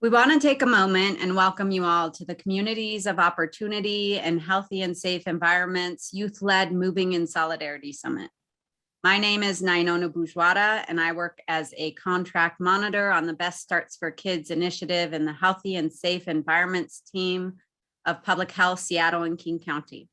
We want to take a moment and welcome you all to the Communities of Opportunity and Healthy and Safe Environments Youth-Led Moving in Solidarity Summit. My name is Nainona Bourgeois, and I work as a contract monitor on the Best Starts for Kids initiative in the Healthy and Safe Environments team of Public Health Seattle and King County.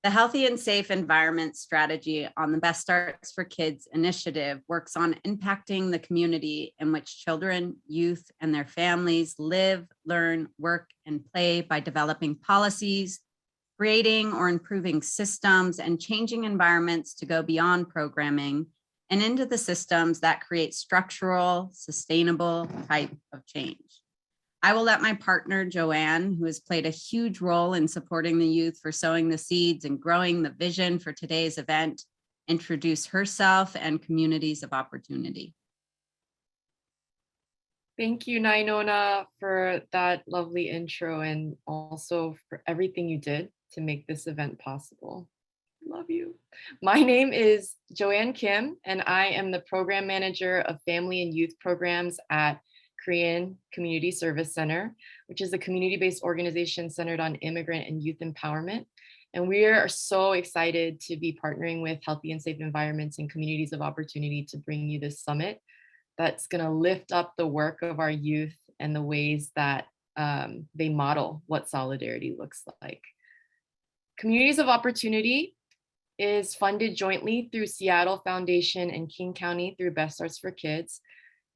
The Healthy and Safe Environment strategy on the Best Starts for Kids initiative works on impacting the community in which children, youth, and their families live, learn, work, and play by developing policies, creating or improving systems, and changing environments to go beyond programming and into the systems that create structural, sustainable type of change. I will let my partner, Joanne, who has played a huge role in supporting the youth for sowing the seeds and growing the vision for today's event, introduce herself and Communities of Opportunity. Thank you, Nainona, for that lovely intro and also for everything you did to make this event possible. Love you. My name is Joanne Kim, and I am the Program Manager of Family and Youth Programs at Korean Community Service Center, which is a community-based organization centered on immigrant and youth empowerment. And we are so excited to be partnering with Healthy and Safe Environments and Communities of Opportunity to bring you this summit that's going to lift up the work of our youth and the ways that they model what solidarity looks like. Communities of Opportunity is funded jointly through Seattle Foundation and King County through Best Starts for Kids.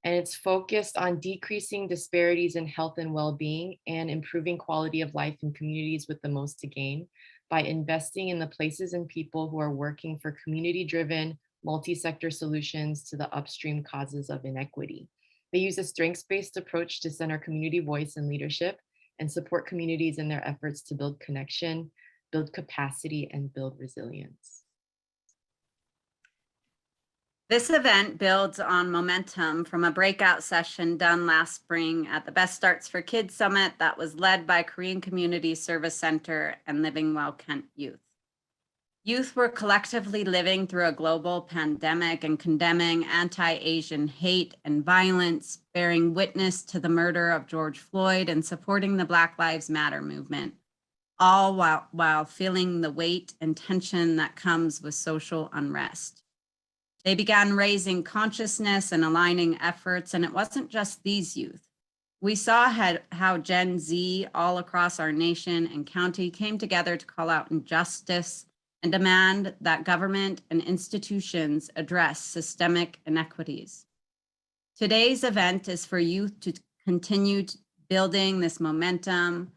And it's focused on decreasing disparities in health and well-being and improving quality of life in communities with the most to gain by investing in the places and people who are working for community-driven, multi-sector solutions to the upstream causes of inequity. They use a strengths-based approach to center community voice and leadership and support communities in their efforts to build connection, build capacity, and build resilience. This event builds on momentum from a breakout session done last spring at the Best Starts for Kids Summit that was led by Korean Community Service Center and Living Well Kent Youth. Youth were collectively living through a global pandemic and condemning anti-Asian hate and violence, bearing witness to the murder of George Floyd and supporting the Black Lives Matter movement, all while feeling the weight and tension that comes with social unrest. They began raising consciousness and aligning efforts, and it wasn't just these youth. We saw how Gen Z all across our nation and county came together to call out injustice and demand that government and institutions address systemic inequities. Today's event is for youth to continue building this momentum.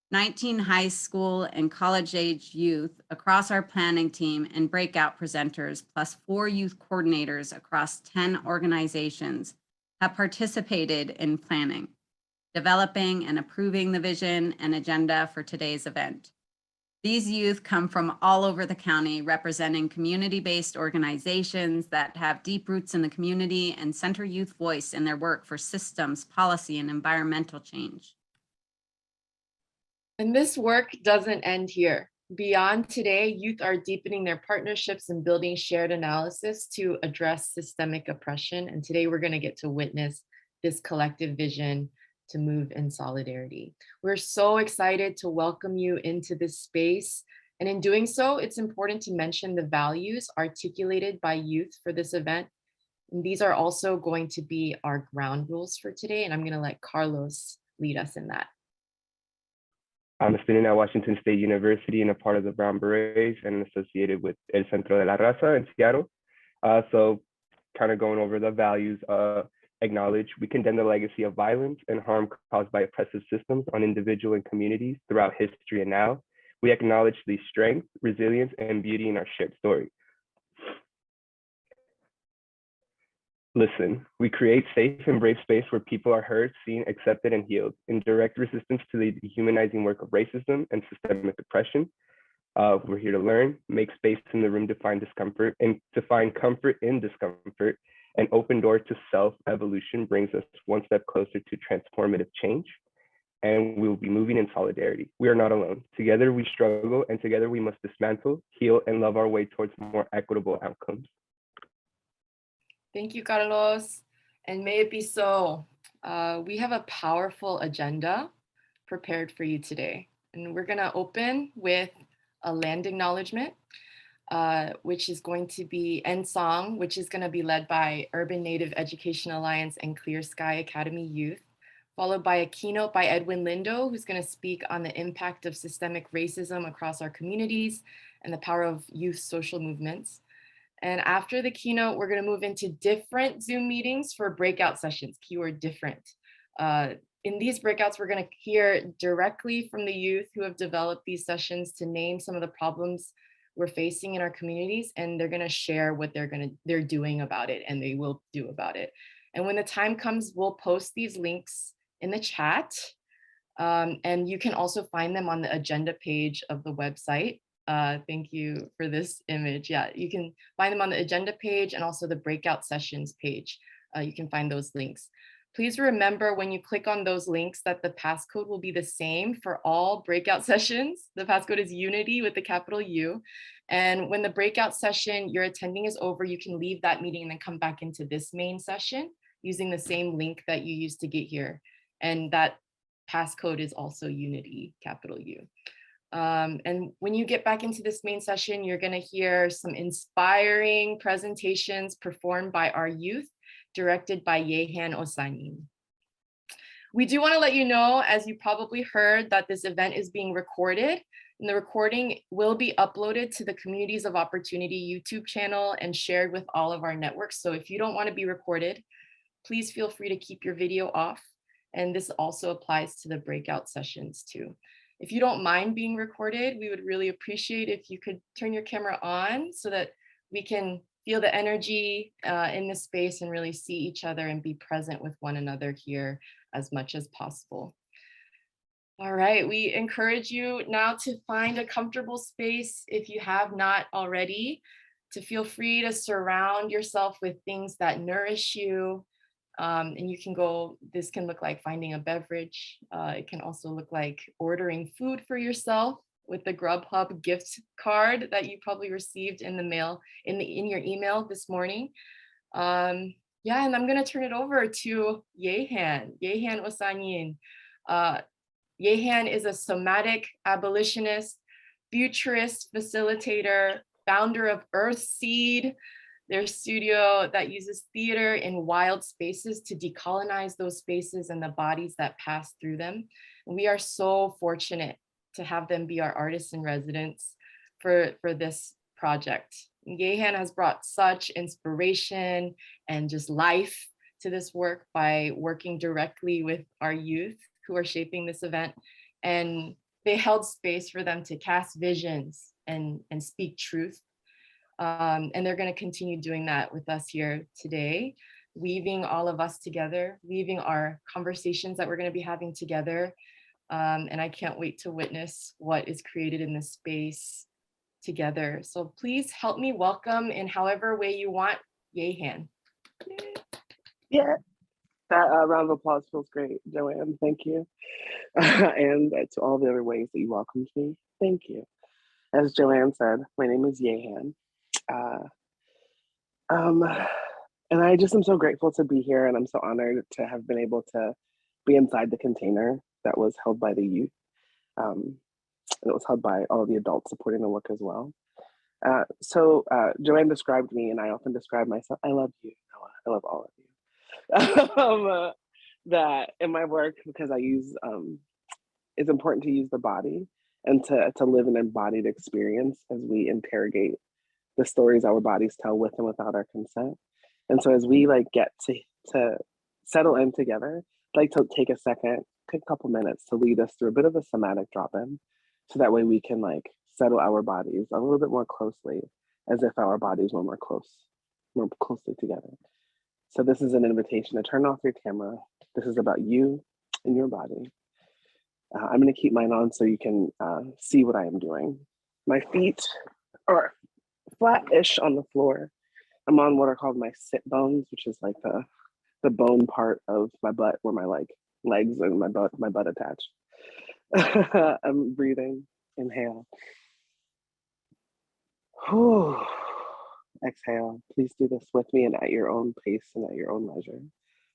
19 high school and college-age youth across our planning team and breakout presenters, plus 4 youth coordinators across 10 organizations, have participated in planning, developing and approving the vision and agenda for today's event. These youth come from all over the county, representing community-based organizations that have deep roots in the community and center youth voice in their work for systems, policy, and environmental change. And this work doesn't end here. Beyond today, youth are deepening their partnerships and building shared analysis to address systemic oppression. And today we're going to get to witness this collective vision to move in solidarity. We're so excited to welcome you into this space. And in doing so, it's important to mention the values articulated by youth for this event. And these are also going to be our ground rules for today. And I'm going to let Carlos lead us in that. I'm a student at Washington State University and a part of the Brown Berets and associated with El Centro de la Raza in Seattle. So kind of going over the values, acknowledge we condemn the legacy of violence and harm caused by oppressive systems on individual and communities throughout history and now. We acknowledge the strength, resilience, and beauty in our shared story. Listen, we create safe and brave space where people are heard, seen, accepted, and healed in direct resistance to the dehumanizing work of racism and systemic oppression. We're here to learn, make space in the room to find discomfort and to find comfort in discomfort. An open door to self-evolution brings us one step closer to transformative change. And we will be moving in solidarity. We are not alone. Together we struggle, and together we must dismantle, heal, and love our way towards more equitable outcomes. Thank you, Carlos. And may it be so. We have a powerful agenda prepared for you today. And we're going to open with a land acknowledgement, which is going to be End Song, which is going to be led by Urban Native Education Alliance and Clear Sky Academy Youth, followed by a keynote by Edwin Lindo, who's going to speak on the impact of systemic racism across our communities and the power of youth social movements. And after the keynote, we're going to move into different Zoom meetings for breakout sessions, keyword different. In these breakouts, we're going to hear directly from the youth who have developed these sessions to name some of the problems we're facing in our communities, and they're going to share what they're doing about it, and they will do about it. And when the time comes, we'll post these links in the chat, and you can also find them on the agenda page of the website. Thank you for this image. Yeah, you can find them on the agenda page and also the breakout sessions page. You can find those links. Please remember when you click on those links that the passcode will be the same for all breakout sessions. The passcode is Unity with the capital U. And when the breakout session you're attending is over, you can leave that meeting and then come back into this main session using the same link that you used to get here. And that passcode is also Unity, capital U. And when you get back into this main session, you're going to hear some inspiring presentations performed by our youth, directed by Yehan Osanin. We do want to let you know, as you probably heard, that this event is being recorded, and the recording will be uploaded to the Communities of Opportunity YouTube channel and shared with all of our networks. So if you don't want to be recorded, please feel free to keep your video off. And this also applies to the breakout sessions too. If you don't mind being recorded, we would really appreciate if you could turn your camera on so that we can feel the energy in this space and really see each other and be present with one another here as much as possible. All right, we encourage you now to find a comfortable space if you have not already, to feel free to surround yourself with things that nourish you. And you can go, this can look like finding a beverage. It can also look like ordering food for yourself with the Grubhub gift card that you probably received in the mail, in your email this morning. Yeah, and I'm gonna turn it over to Yehan Osanin. Yehan is a somatic abolitionist, futurist facilitator, founder of Earthseed, their studio that uses theater in wild spaces to decolonize those spaces and the bodies that pass through them. And we are so fortunate to have them be our artists in residence for this project. Yehan has brought such inspiration and just life to this work by working directly with our youth who are shaping this event. And they held space for them to cast visions and speak truth. And they're going to continue doing that with us here today, weaving all of us together, weaving our conversations that we're going to be having together. And I can't wait to witness what is created in this space together. So please help me welcome in however way you want, Yehan. Yeah, that round of applause feels great, Joanne. Thank you. And to all the other ways that you welcomed me, thank you. As Joanne said, my name is Yehan. And I just am so grateful to be here, and I'm so honored to have been able to be inside the container that was held by the youth. It was held by all of the adults supporting the work as well. So Joanne described me, and I often describe myself. I love you, Noah. I love all of you. That in my work, because I use, it's important to use the body and to live an embodied experience as we interrogate the stories our bodies tell with and without our consent. And so as we get to settle in together, I'd like to take a couple minutes to lead us through a bit of a somatic drop-in, so that way we can settle our bodies a little bit more closely, as if our bodies were more closely together. So this is an invitation to turn off your camera. This is about you and your body. I'm going to keep mine on so you can see what I am doing. My feet are flat-ish on the floor. I'm on what are called my sit bones, which is the bone part of my butt where my legs and my butt attached. I'm breathing. Inhale. Exhale. Please do this with me and at your own pace and at your own measure.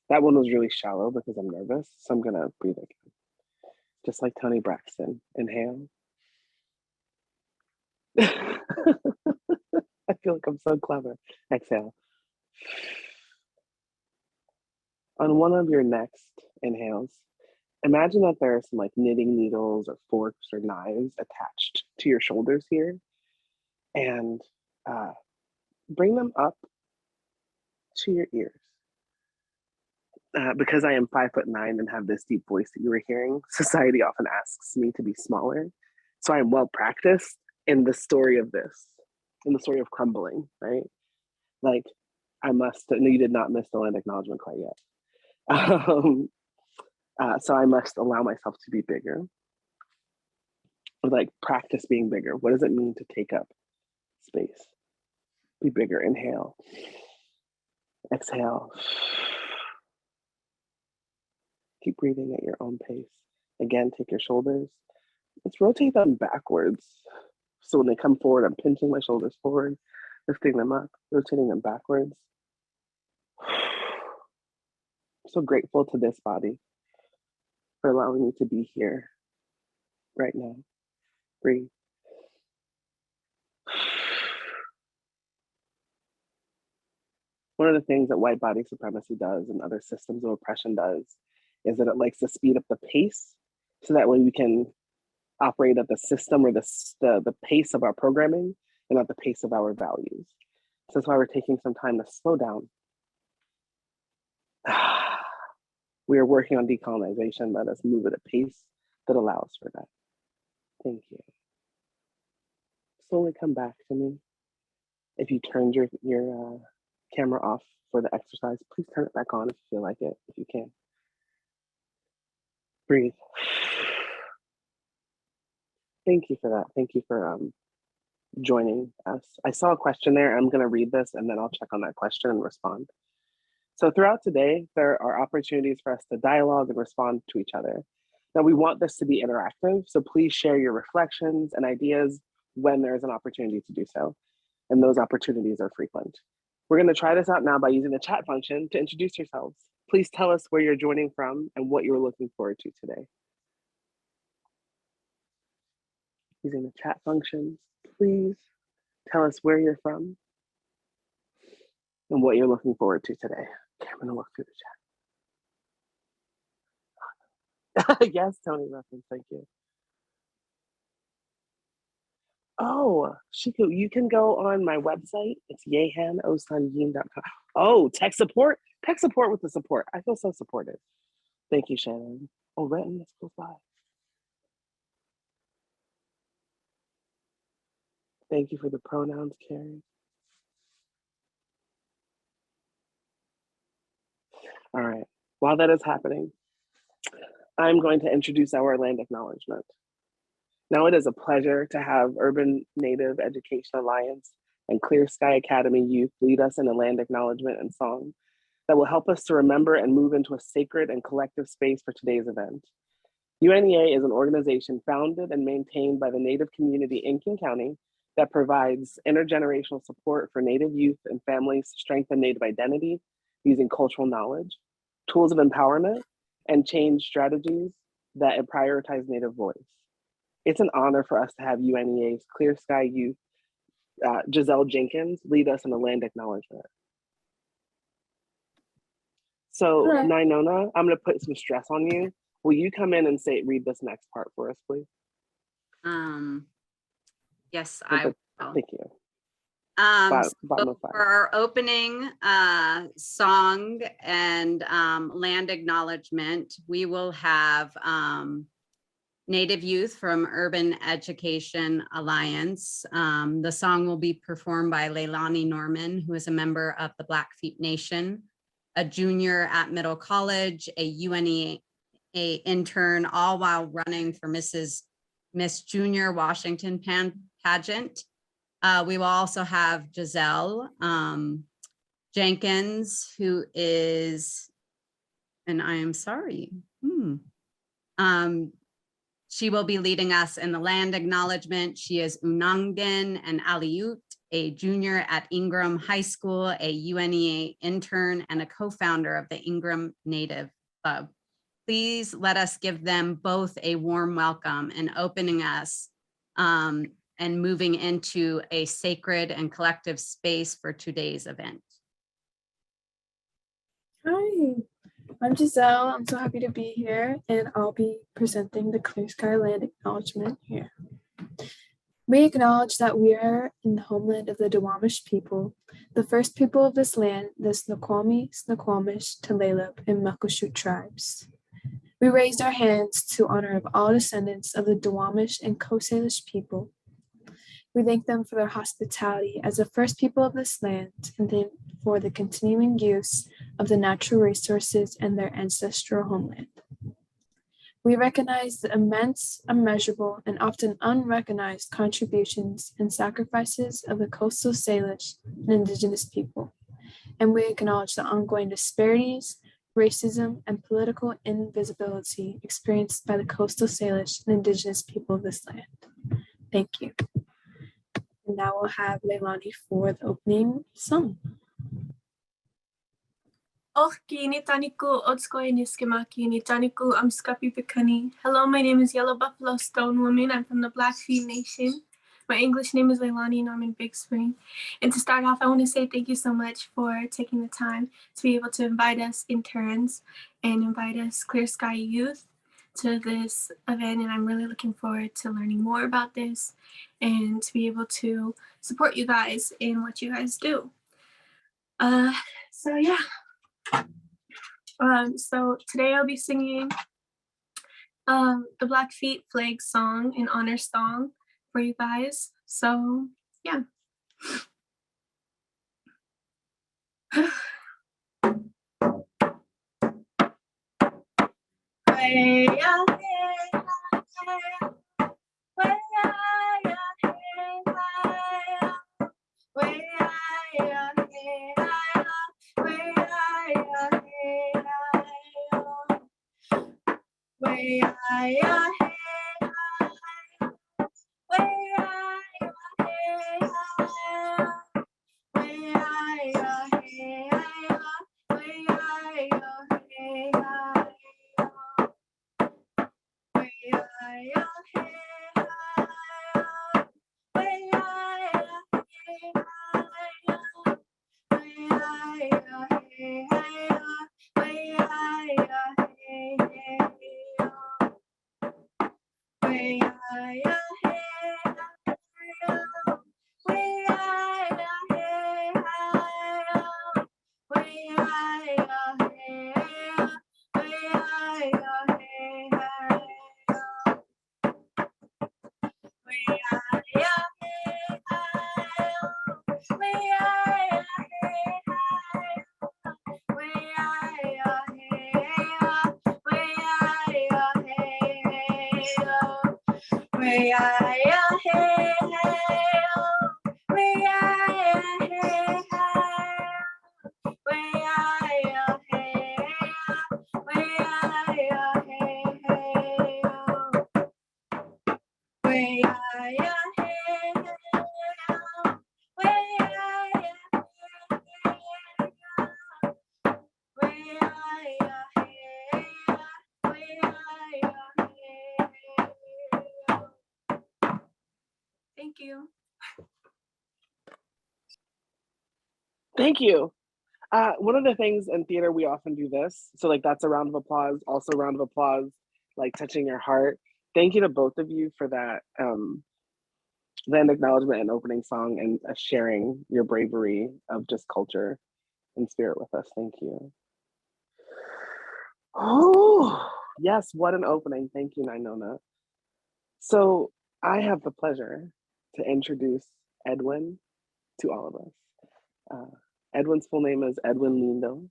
That one was really shallow because I'm nervous. So I'm gonna breathe again. Just like Tony Braxton. Inhale. I feel like I'm so clever. Exhale. On one of your next inhales, imagine that there are some like knitting needles or forks or knives attached to your shoulders here, and bring them up to your ears. Because I am 5'9" and have this deep voice that you were hearing, society often asks me to be smaller. So I am well practiced in the story of this, in the story of crumbling, right? Like, no, you did not miss the land acknowledgement quite yet. So I must allow myself to be bigger. Like, practice being bigger. What does it mean to take up space? Be bigger. Inhale. Exhale. Keep breathing at your own pace. Again, take your shoulders. Let's rotate them backwards. So when they come forward, I'm pinching my shoulders forward, lifting them up, rotating them backwards. I'm so grateful to this body for allowing me to be here right now. Breathe. One of the things that white body supremacy does and other systems of oppression does is that it likes to speed up the pace so that way we can operate at the system or the pace of our programming and at the pace of our values. So that's why we're taking some time to slow down. We are working on decolonization. Let us move at a pace that allows for that. Thank you. Slowly come back to me. If you turned your camera off for the exercise, please turn it back on if you feel like it, if you can. Breathe. Thank you for that. Thank you for joining us. I saw a question there. I'm going to read this and then I'll check on that question and respond. So throughout today, there are opportunities for us to dialogue and respond to each other. Now, we want this to be interactive, so please share your reflections and ideas when there's an opportunity to do so. And those opportunities are frequent. We're going to try this out now by using the chat function to introduce yourselves. Please tell us where you're joining from and what you're looking forward to today. Using the chat function, please tell us where you're from and what you're looking forward to today. Okay, I'm gonna look through the chat. Yes, Tony reference, thank you. Oh, Shiku, you can go on my website. It's yehanosanyin.com. Oh, tech support with the support. I feel so supported. Thank you, Shannon. Oh, Renton, that's close by. Thank you for the pronouns, Carrie. All right, while that is happening, I'm going to introduce our land acknowledgement. Now it is a pleasure to have Urban Native Education Alliance and Clear Sky Academy youth lead us in a land acknowledgement and song that will help us to remember and move into a sacred and collective space for today's event. UNEA is an organization founded and maintained by the Native community in King County that provides intergenerational support for Native youth and families to strengthen Native identity using cultural knowledge, tools of empowerment, and change strategies that prioritize Native voice. It's an honor for us to have UNEA's Clear Sky Youth, Giselle Jenkins, lead us in a land acknowledgement. So, Nainona, I'm gonna put some stress on you. Will you come in and read this next part for us, please? Yes, I will. Thank you. So for our opening song and land acknowledgement, we will have Native youth from Urban Education Alliance. The song will be performed by Leilani Norman, who is a member of the Blackfeet Nation, a junior at Middle College, a UNEA intern, all while running for Miss Junior Washington pageant. We will also have Giselle Jenkins, who is, and I am sorry, she will be leading us in the land acknowledgement. She is Unangan and Aleut a junior at Ingram High School, a UNEA intern, and a co-founder of the Ingram Native Club. Please let us give them both a warm welcome and opening us and moving into a sacred and collective space for today's event. Hi, I'm Giselle. I'm so happy to be here, and I'll be presenting the Clear Sky Land acknowledgement here. We acknowledge that we are in the homeland of the Duwamish people, the first people of this land, the Snoqualmie, Snoqualmish, Tulalip, and Muckleshoot tribes. We raised our hands to honor of all descendants of the Duwamish and Coast Salish people. We thank them for their hospitality as the first people of this land, and then for the continuing use of the natural resources in their ancestral homeland. We recognize the immense, immeasurable, and often unrecognized contributions and sacrifices of the Coastal Salish and Indigenous people, and we acknowledge the ongoing disparities, racism, and political invisibility experienced by the Coastal Salish and Indigenous people of this land. Thank you. And now we'll have Leilani for the opening song. Ohki ni taniku otskoi ni skimaki ni taniku amskapi pikani. Hello, my name is Yellow Buffalo Stone Woman. I'm from the Blackfeet Nation. My English name is Leilani and I'm in Big Spring. And to start off, I want to say thank you so much for taking the time to be able to invite us interns and invite us Clear Sky Youth to this event. And I'm really looking forward to learning more about this and to be able to support you guys in what you guys do. So yeah. So today I'll be singing the Blackfeet Flag song, an honor song for you guys. So yeah. Thank you. Thank you. One of the things in theater, we often do this. So like that's a round of applause, also a round of applause, like touching your heart. Thank you to both of you for that land acknowledgement and opening song and sharing your bravery of just culture and spirit with us. Thank you. Oh, yes, what an opening. Thank you, Nainona. So I have the pleasure to introduce Edwin to all of us. Edwin's full name is Edwin Lindo.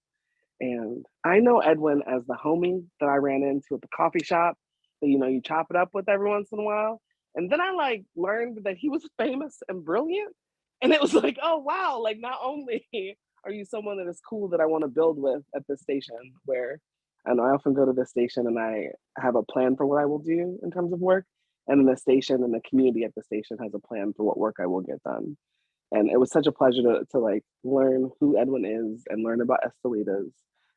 And I know Edwin as the homie that I ran into at the coffee shop that, you know, you chop it up with every once in a while. And then I like learned that he was famous and brilliant. And it was like, oh, wow, like not only are you someone that is cool that I want to build with at this station where I know I often go to this station and I have a plan for what I will do in terms of work. And then the station and the community at the station has a plan for what work I will get done. And it was such a pleasure to like learn who Edwin is and learn about Estelitas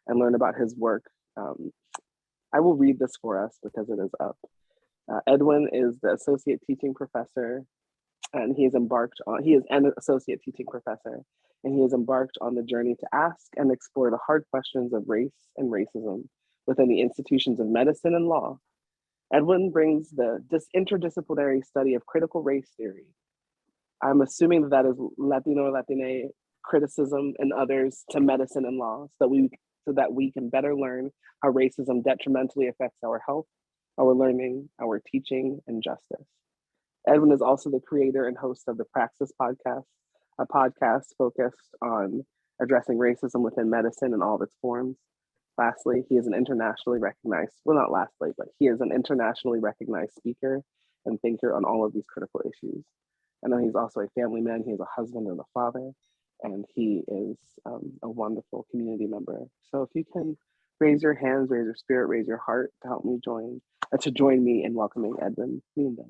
and learn about his work. I will read this for us because it is up. Edwin is the associate teaching professor, and he is an associate teaching professor, and he has embarked on the journey to ask and explore the hard questions of race and racism within the institutions of medicine and law. Edwin brings this interdisciplinary study of critical race theory. I'm assuming that is Latino or Latina criticism and others to medicine and law, so that we can better learn how racism detrimentally affects our health, our learning, our teaching, and justice. Edwin is also the creator and host of the Praxis podcast, a podcast focused on addressing racism within medicine in all of its forms. Lastly, he is an internationally recognized, well, not lastly, but he is an internationally recognized speaker and thinker on all of these critical issues. I know he's also a family man. He is a husband and a father, and he is a wonderful community member. So if you can raise your hands, raise your spirit, raise your heart to help me join me in welcoming Edwin Linda.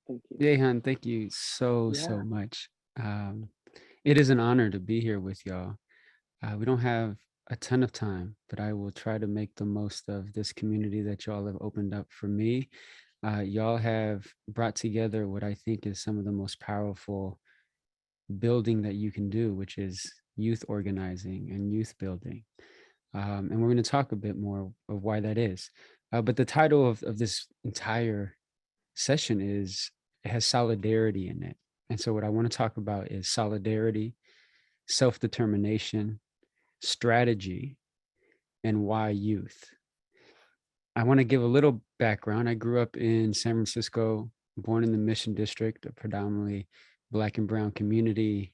Thank you. Yehan, thank you so much. It is an honor to be here with y'all. We don't have a ton of time, but I will try to make the most of this community that y'all have opened up for me. Y'all have brought together what I think is some of the most powerful building that you can do, which is youth organizing and youth building. And we're going to talk a bit more of why that is. But the title of this entire session has solidarity in it. And so what I want to talk about is solidarity, self-determination, strategy, and why youth. I want to give a little background. I grew up in San Francisco, born in the Mission District, a predominantly Black and brown community,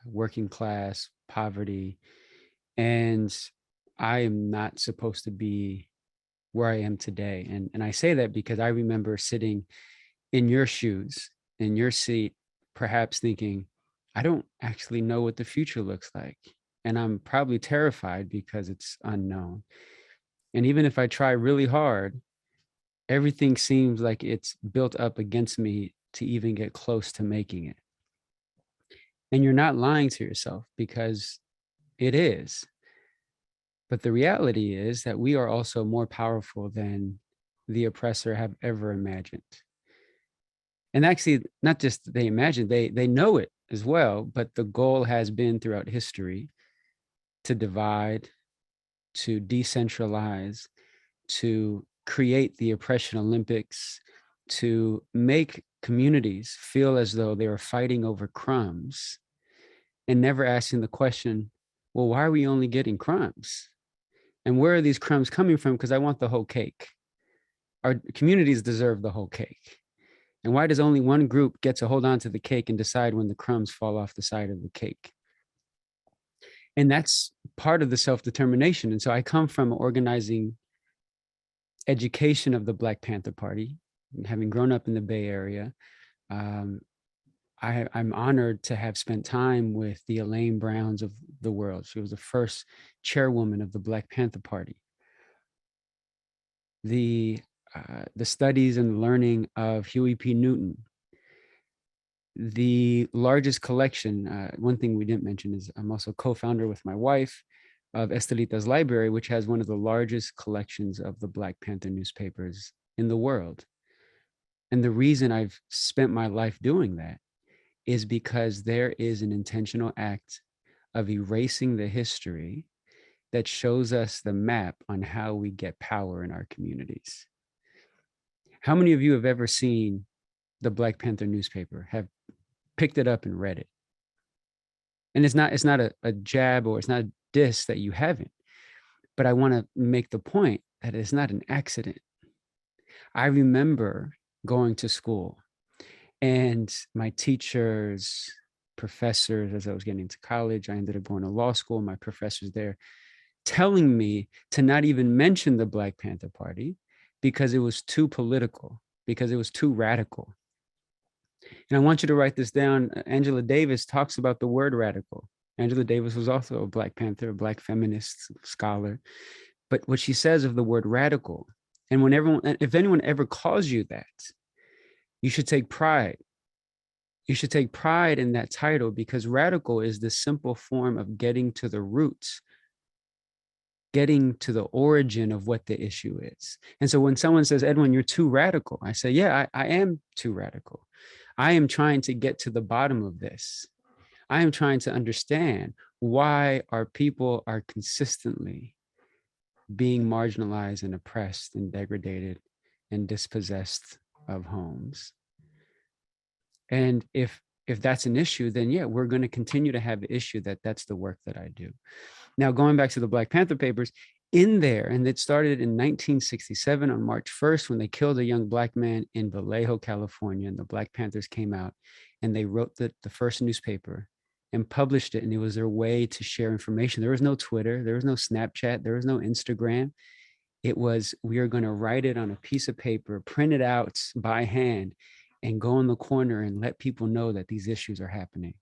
working class, poverty. And I am not supposed to be where I am today. And I say that because I remember sitting in your shoes, in your seat, perhaps thinking, I don't actually know what the future looks like. And I'm probably terrified because it's unknown. And even if I try really hard, everything seems like it's built up against me to even get close to making it. And you're not lying to yourself, because it is. But the reality is that we are also more powerful than the oppressor have ever imagined. And actually, not just they imagine, they know it as well, but the goal has been throughout history to divide, to decentralize, to create the oppression Olympics, to make communities feel as though they are fighting over crumbs and never asking the question, well, why are we only getting crumbs? And where are these crumbs coming from? Because I want the whole cake. Our communities deserve the whole cake. And why does only one group get to hold on to the cake and decide when the crumbs fall off the side of the cake? And that's part of the self-determination. And so I come from organizing education of the Black Panther Party, having grown up in the Bay Area. I'm honored to have spent time with the Elaine Browns of the world. She was the first chairwoman of the Black Panther Party. The studies and learning of Huey P. Newton. The largest collection, one thing we didn't mention is I'm also co-founder with my wife of Estelitas Library, which has one of the largest collections of the Black Panther newspapers in the world. And the reason I've spent my life doing that is because there is an intentional act of erasing the history that shows us the map on how we get power in our communities. How many of you have ever seen the Black Panther newspaper, have picked it up and read it? And it's not a jab, or it's not a diss that you haven't, but I want to make the point that it's not an accident. I remember going to school and my teachers, professors, as I was getting into college, I ended up going to law school, my professors there telling me to not even mention the Black Panther Party because it was too political, because it was too radical. And I want you to write this down. Angela Davis talks about the word radical. Angela Davis was also a Black Panther, a Black feminist scholar. But what she says of the word radical, and if anyone ever calls you that, you should take pride You should take pride in that title because radical is the simple form of getting to the roots, getting to the origin of what the issue is. And so when someone says, Edwin, you're too radical, I say, yeah, I am too radical. I am trying to get to the bottom of this. I am trying to understand why our people are consistently being marginalized and oppressed and degraded and dispossessed of homes. And if that's an issue, then yeah, we're going to continue to have the issue that's the work that I do. Now, going back to the Black Panther Papers, in there, and it started in 1967 on March 1st when they killed a young Black man in Vallejo, California, and the Black Panthers came out and they wrote the first newspaper and published it, and it was their way to share information. There was no Twitter, there was no Snapchat, there was no Instagram. It was, we are going to write it on a piece of paper, print it out by hand, and go in the corner and let people know that these issues are happening.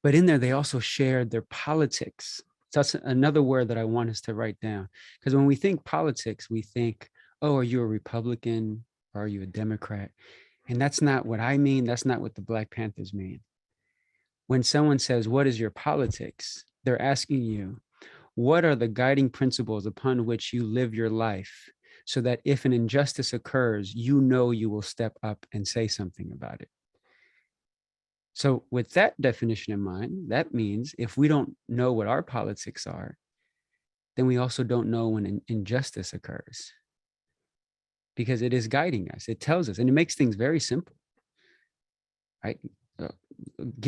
But in there, they also shared their politics. So that's another word that I want us to write down. Because when we think politics, we think, oh, are you a Republican or are you a Democrat? And that's not what I mean. That's not what the Black Panthers mean. When someone says, what is your politics? They're asking you, what are the guiding principles upon which you live your life so that if an injustice occurs, you know you will step up and say something about it? So with that definition in mind, that means if we don't know what our politics are, then we also don't know when an injustice occurs, because it is guiding us. It tells us, and it makes things very simple. Right?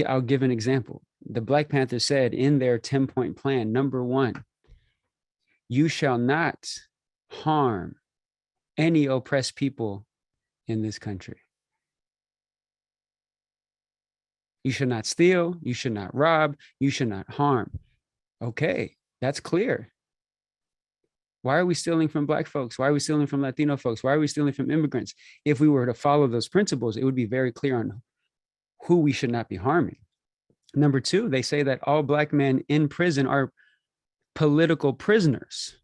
I'll give an example. The Black Panthers said in their 10-point plan, number 1, you shall not harm any oppressed people in this country. You should not steal, you should not rob, you should not harm. Okay, that's clear. Why are we stealing from Black folks? Why are we stealing from Latino folks? Why are we stealing from immigrants? If we were to follow those principles, it would be very clear on who we should not be harming. Number 2, they say that all Black men in prison are political prisoners,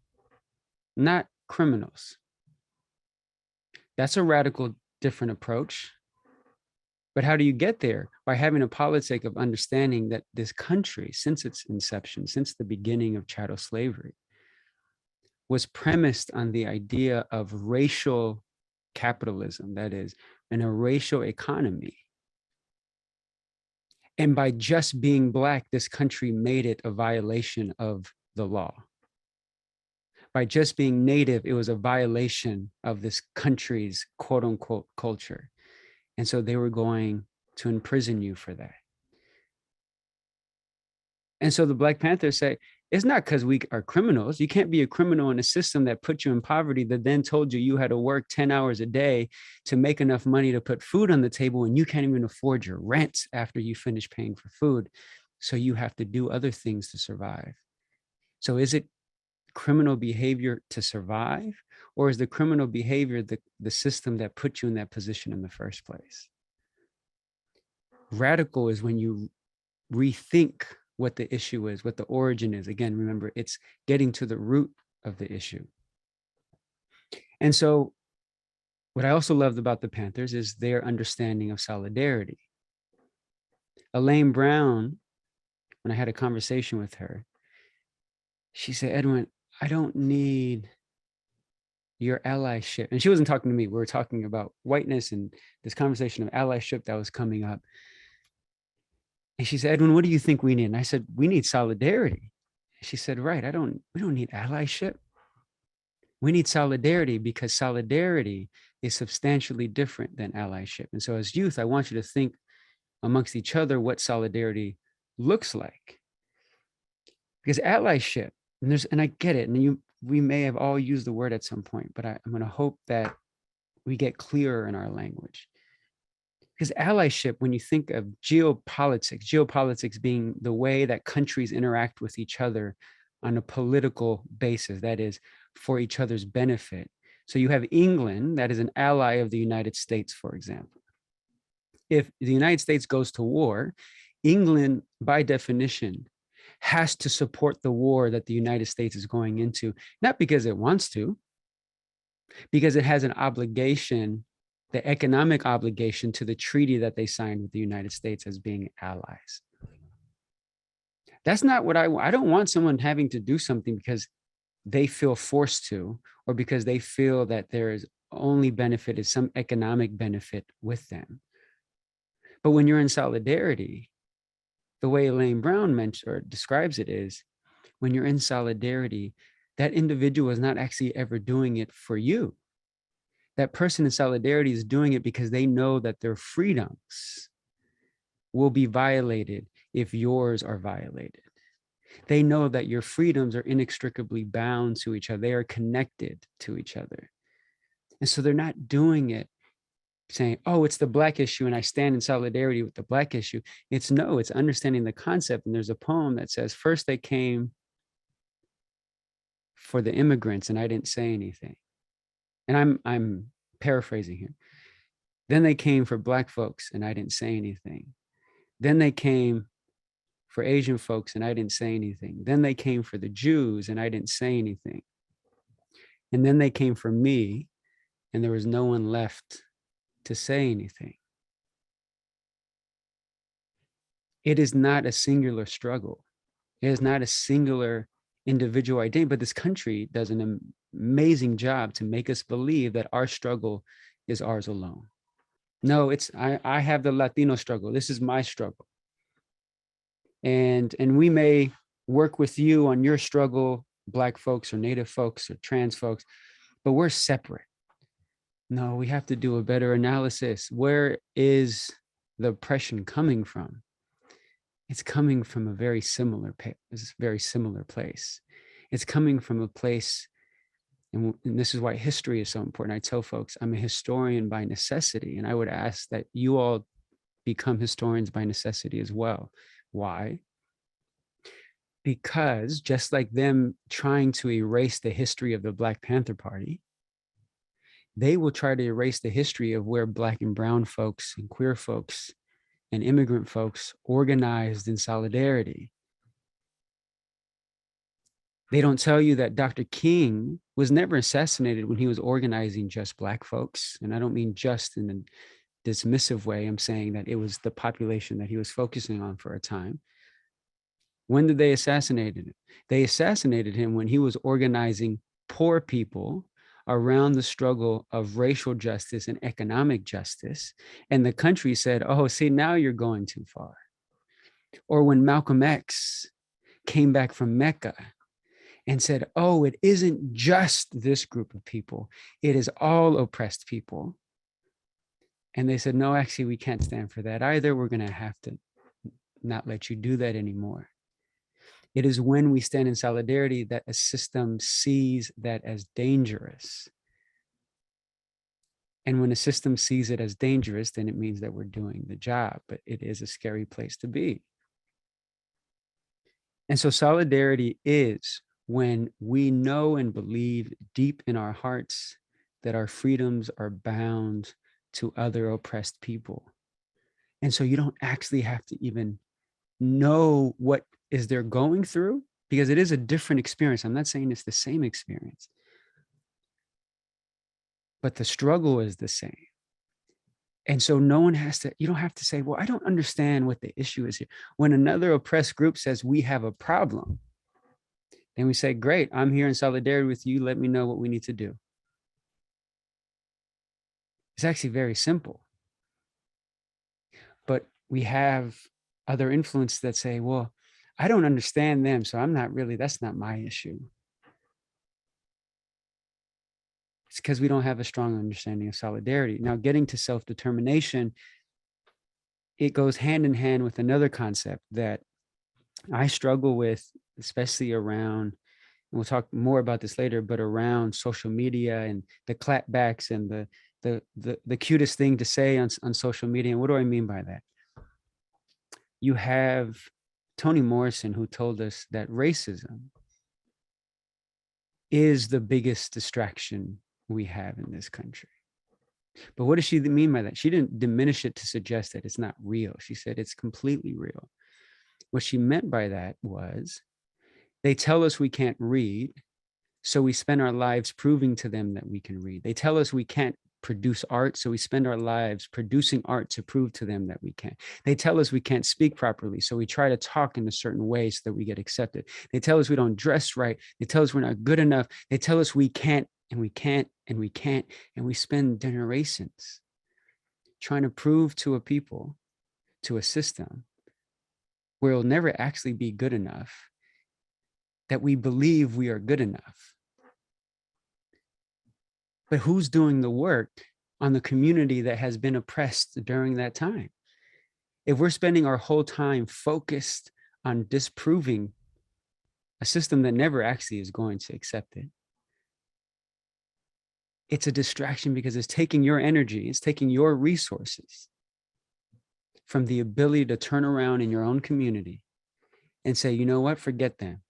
not criminals. That's a radical different approach. But how do you get there? By having a politic of understanding that this country, since its inception, since the beginning of chattel slavery, was premised on the idea of racial capitalism, that is, in a racial economy. And by just being Black, this country made it a violation of the law. By just being Native, it was a violation of this country's quote unquote culture. And so they were going to imprison you for that. And so the Black Panthers say, it's not because we are criminals. You can't be a criminal in a system that put you in poverty, that then told you you had to work 10 hours a day to make enough money to put food on the table, and you can't even afford your rent after you finish paying for food. So you have to do other things to survive. So is it criminal behavior to survive? Or is the criminal behavior the system that put you in that position in the first place? Radical is when you rethink what the issue is, what the origin is. Again, remember, it's getting to the root of the issue. And so what I also loved about the Panthers is their understanding of solidarity. Elaine Brown, when I had a conversation with her, she said, Edwin, I don't need your allyship. And she wasn't talking to me. We were talking about whiteness and this conversation of allyship that was coming up. And she said, Edwin, what do you think we need? And I said, we need solidarity. She said, right, we don't need allyship. We need solidarity, because solidarity is substantially different than allyship. And so as youth, I want you to think amongst each other what solidarity looks like. Because allyship, and I get it, and we may have all used the word at some point, but I'm going to hope that we get clearer in our language. Because allyship, when you think of geopolitics being the way that countries interact with each other on a political basis, that is, for each other's benefit. So you have England, that is an ally of the United States, for example. If the United States goes to war, England, by definition, has to support the war that the United States is going into, not because it wants to, because it has an obligation the economic obligation to the treaty that they signed with the United States as being allies. That's not what I don't want someone having to do something because they feel forced to, or because they feel that there is only benefit is some economic benefit with them. But when you're in solidarity, the way Elaine Brown mentioned or describes it is, when you're in solidarity, that individual is not actually ever doing it for you. That person in solidarity is doing it because they know that their freedoms will be violated if yours are violated. They know that your freedoms are inextricably bound to each other. They are connected to each other. And so they're not doing it saying, oh, it's the Black issue and I stand in solidarity with the Black issue. It's no, it's understanding the concept. And there's a poem that says, first they came for the immigrants and I didn't say anything. And I'm paraphrasing here. Then they came for Black folks and I didn't say anything. Then they came for Asian folks and I didn't say anything. Then they came for the Jews and I didn't say anything. And then they came for me and there was no one left to say anything. It is not a singular struggle. It is not a singular individual identity, but this country does an amazing job to make us believe that our struggle is ours alone. No, it's I have the Latino struggle. This is my struggle. And we may work with you on your struggle, Black folks or Native folks or trans folks, but we're separate. No, we have to do a better analysis. Where is the oppression coming from? It's coming from a very similar place. It's coming from a place, and this is why history is so important. I tell folks, I'm a historian by necessity, and I would ask that you all become historians by necessity as well. Why? Because just like them trying to erase the history of the Black Panther Party, they will try to erase the history of where Black and brown folks and queer folks and immigrant folks organized in solidarity. They don't tell you that Dr. King was never assassinated when he was organizing just Black folks. And I don't mean just in a dismissive way. I'm saying that it was the population that he was focusing on for a time. When did they assassinate him? They assassinated him when he was organizing poor people around the struggle of racial justice and economic justice. And the country said, oh, see, now you're going too far. Or when Malcolm X came back from Mecca and said, oh, it isn't just this group of people, it is all oppressed people. And they said, no, actually, we can't stand for that either. We're going to have to not let you do that anymore. It is when we stand in solidarity that a system sees that as dangerous. And when a system sees it as dangerous, then it means that we're doing the job, but it is a scary place to be. And so solidarity is when we know and believe deep in our hearts that our freedoms are bound to other oppressed people. And so you don't actually have to even know what is they're going through, because it is a different experience. I'm not saying it's the same experience, but the struggle is the same. And so no one has to, you don't have to say, well, I don't understand what the issue is here. When another oppressed group says we have a problem, then we say, great, I'm here in solidarity with you. Let me know what we need to do. It's actually very simple. But we have other influences that say, well, I don't understand them, so I'm not really, that's not my issue. It's because we don't have a strong understanding of solidarity. Now, getting to self-determination, it goes hand in hand with another concept that I struggle with, especially around, and we'll talk more about this later, but around social media and the clapbacks and the cutest thing to say on social media. And what do I mean by that? You have Toni Morrison, who told us that racism is the biggest distraction we have in this country. But what does she mean by that? She didn't diminish it to suggest that it's not real. She said it's completely real. What she meant by that was they tell us we can't read, so we spend our lives proving to them that we can read. They tell us we can't produce art. So we spend our lives producing art to prove to them that we can. They tell us we can't speak properly. So we try to talk in a certain way so that we get accepted. They tell us we don't dress right. They tell us we're not good enough. They tell us we can't, and we can't, and we can't. And we spend generations trying to prove to a people, to a system, where it'll never actually be good enough, that we believe we are good enough. But who's doing the work on the community that has been oppressed during that time? If we're spending our whole time focused on disproving a system that never actually is going to accept it, it's a distraction because it's taking your energy, it's taking your resources from the ability to turn around in your own community and say, you know what, forget them.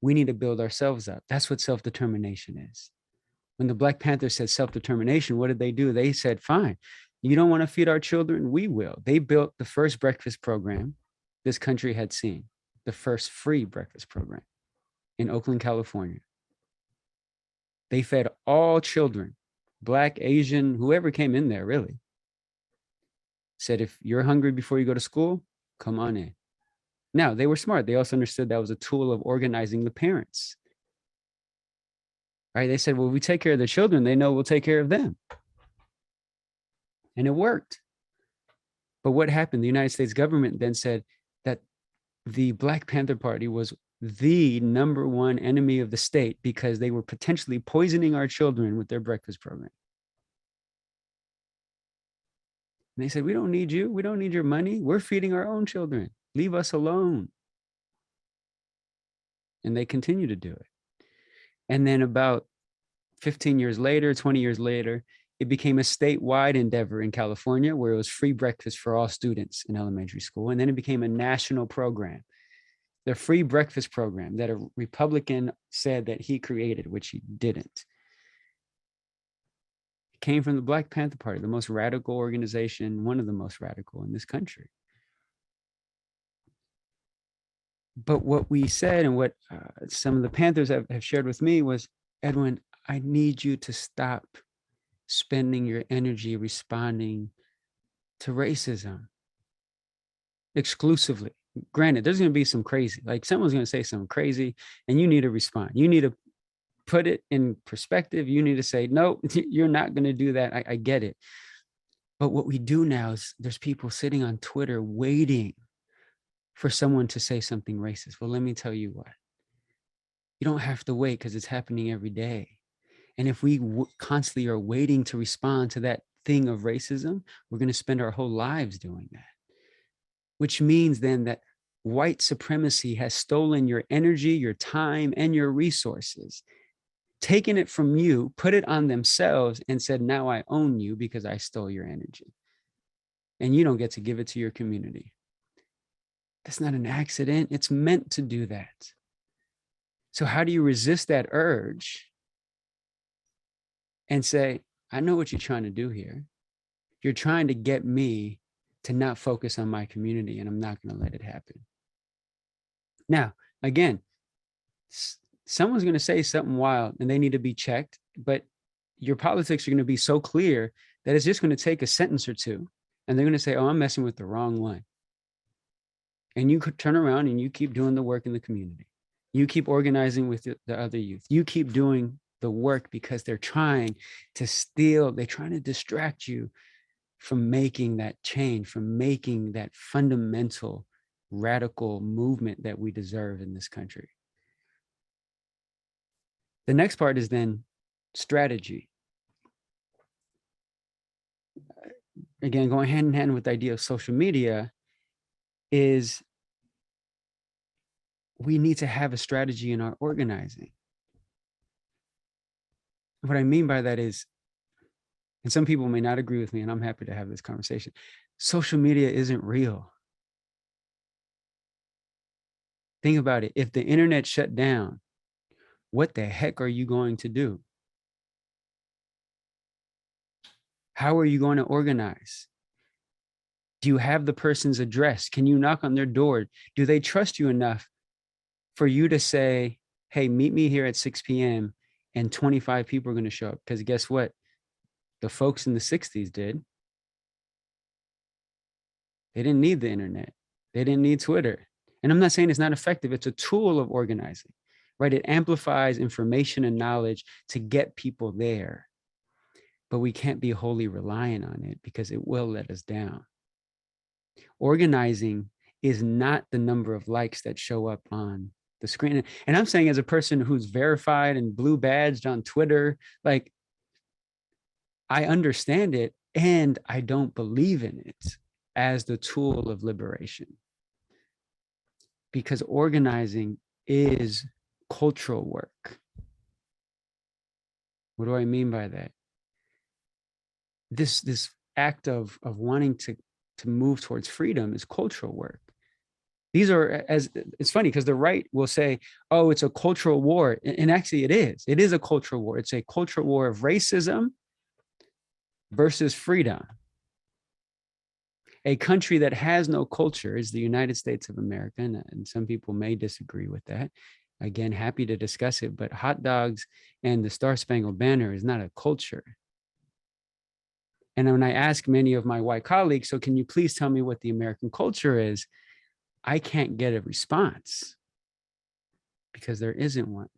We need to build ourselves up. That's what self-determination is. When the Black Panthers said self-determination, what did they do? They said, fine, you don't want to feed our children? We will. They built the first breakfast program this country had seen, the first free breakfast program in Oakland, California. They fed all children, Black, Asian, whoever came in there, really. Said, if you're hungry before you go to school, come on in. Now, they were smart. They also understood that was a tool of organizing the parents. Right? They said, well, we take care of the children, they know we'll take care of them. And it worked. But what happened? The United States government then said that the Black Panther Party was the #1 enemy of the state because they were potentially poisoning our children with their breakfast program. And they said, we don't need you. We don't need your money. We're feeding our own children. Leave us alone. And they continue to do it. And then about 15 years later, 20 years later, it became a statewide endeavor in California where it was free breakfast for all students in elementary school. And then it became a national program, the free breakfast program that a Republican said that he created, which he didn't. It came from the Black Panther Party, the most radical organization, one of the most radical in this country. But what we said and what some of the Panthers have shared with me was, Edwin, I need you to stop spending your energy responding to racism exclusively. Granted, there's going to be some crazy, like someone's going to say something crazy and you need to respond. You need to put it in perspective. You need to say, no, you're not going to do that. I get it. But what we do now is there's people sitting on Twitter waiting for someone to say something racist. Well, let me tell you what. You don't have to wait because it's happening every day. And if we constantly are waiting to respond to that thing of racism, we're going to spend our whole lives doing that. Which means then that white supremacy has stolen your energy, your time, and your resources, taken it from you, put it on themselves, and said, now I own you because I stole your energy. And you don't get to give it to your community. That's not an accident. It's meant to do that. So how do you resist that urge and say, I know what you're trying to do here. You're trying to get me to not focus on my community, and I'm not going to let it happen. Now, again, someone's going to say something wild and they need to be checked, but your politics are going to be so clear that it's just going to take a sentence or two, and they're going to say, oh, I'm messing with the wrong one. And you could turn around and you keep doing the work in the community. You keep organizing with the other youth. You keep doing the work because they're trying to steal, they're trying to distract you from making that change, from making that fundamental, radical movement that we deserve in this country. The next part is then strategy. Again, going hand in hand with the idea of social media is we need to have a strategy in our organizing. What I mean by that is, and some people may not agree with me, and I'm happy to have this conversation, social media isn't real. Think about it. If the internet shut down, what the heck are you going to do? How are you going to organize? Do you have the person's address? Can you knock on their door? Do they trust you enough for you to say, hey, meet me here at 6 p.m. and 25 people are going to show up? Because guess what? The folks in the 60s did. They didn't need the internet. They didn't need Twitter. And I'm not saying it's not effective. It's a tool of organizing, right? It amplifies information and knowledge to get people there. But we can't be wholly reliant on it because it will let us down. Organizing is not the number of likes that show up on the screen. And I'm saying, as a person who's verified and blue badged on Twitter, like, I understand it and I don't believe in it as the tool of liberation. Because organizing is cultural work. What do I mean by that? This act of wanting to move towards freedom is cultural work. These are, as it's funny because the right will say, oh, it's a cultural war. And actually it is. It is a cultural war. It's a cultural war of racism versus freedom. A country that has no culture is the United States of America. And some people may disagree with that. Again, happy to discuss it, but hot dogs and the Star Spangled Banner is not a culture. And when I ask many of my white colleagues, so can you please tell me what the American culture is? I can't get a response because there isn't one.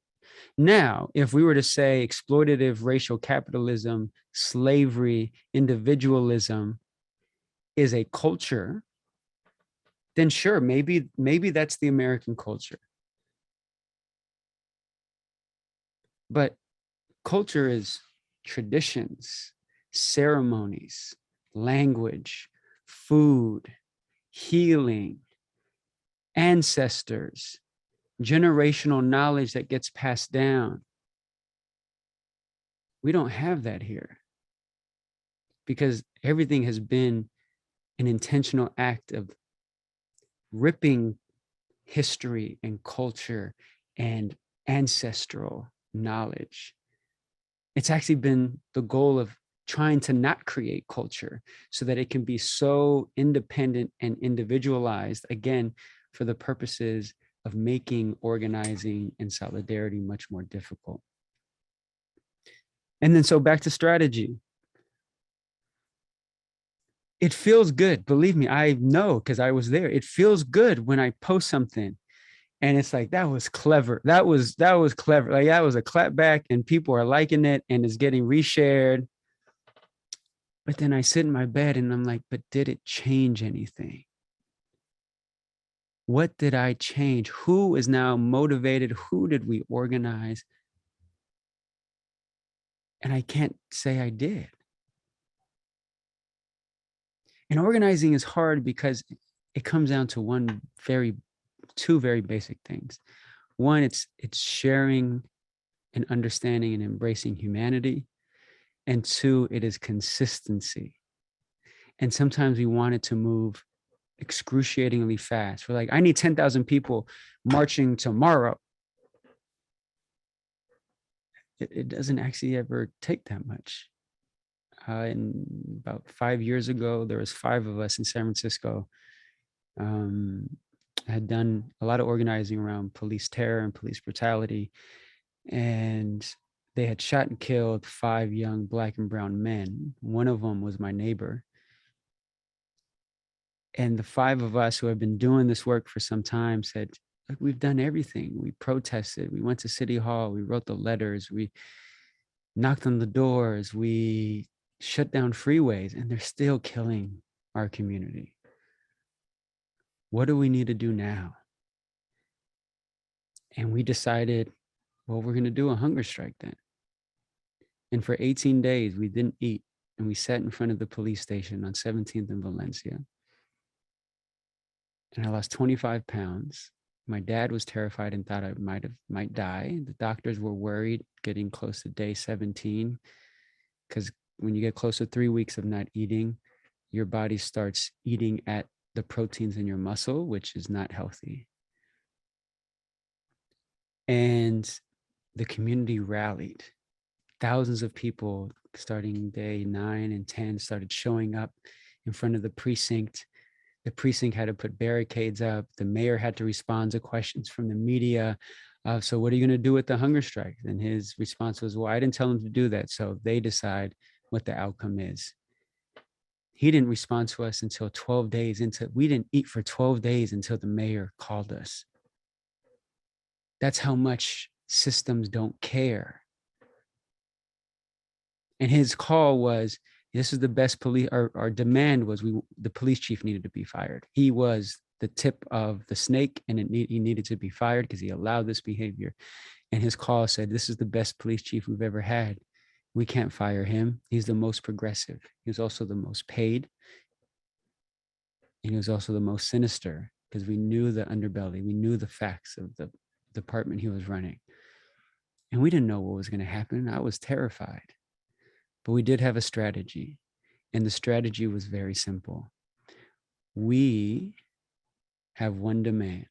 Now, if we were to say exploitative racial capitalism, slavery, individualism is a culture, then sure, maybe that's the American culture. But culture is traditions, ceremonies, language, food, healing, ancestors, generational knowledge that gets passed down. We don't have that here because everything has been an intentional act of ripping history and culture and ancestral knowledge. It's actually been the goal of trying to not create culture so that it can be so independent and individualized, again, for the purposes of making organizing and solidarity much more difficult. And then so back to strategy. It feels good, believe me, I know because I was there. It feels good when I post something and it's like, that was clever. That was clever. Like that was a clap back and people are liking it and it's getting reshared. But then I sit in my bed and I'm like, but did it change anything? What did I change? Who is now motivated? Who did we organize? And I can't say I did. And organizing is hard because it comes down to two very basic things. One, it's sharing and understanding and embracing humanity. And two, it is consistency. And sometimes we want it to move excruciatingly fast. We're like, I need 10,000 people marching tomorrow. It doesn't actually ever take that much. And about 5 years ago, there was 5 of us in San Francisco. I had done a lot of organizing around police terror and police brutality. And they had shot and killed 5 young Black and brown men. One of them was my neighbor. And the 5 of us who have been doing this work for some time said, look, we've done everything. We protested, we went to City Hall, we wrote the letters, we knocked on the doors, we shut down freeways, and they're still killing our community. What do we need to do now? And we decided, well, we're going to do a hunger strike then. And for 18 days, we didn't eat. And we sat in front of the police station on 17th and Valencia. And I lost 25 pounds. My dad was terrified and thought I might die. The doctors were worried getting close to day 17, because when you get close to 3 weeks of not eating, your body starts eating at the proteins in your muscle, which is not healthy. And the community rallied. Thousands of people starting day 9 and 10 started showing up in front of the precinct. The precinct had to put barricades up. The mayor had to respond to questions from the media. So what are you going to do with the hunger strike? And his response was, well, I didn't tell them to do that. So they decide what the outcome is. He didn't respond to us until 12 days into, we didn't eat for 12 days until the mayor called us. That's how much systems don't care. And his call was, this is the best police, our demand was the police chief needed to be fired. He was the tip of the snake, and he needed to be fired because he allowed this behavior. And his call said, this is the best police chief we've ever had. We can't fire him. He's the most progressive. He was also the most paid. And he was also the most sinister, because we knew the underbelly. We knew the facts of the department he was running. And we didn't know what was going to happen. I was terrified. But we did have a strategy. And the strategy was very simple. We have one demand: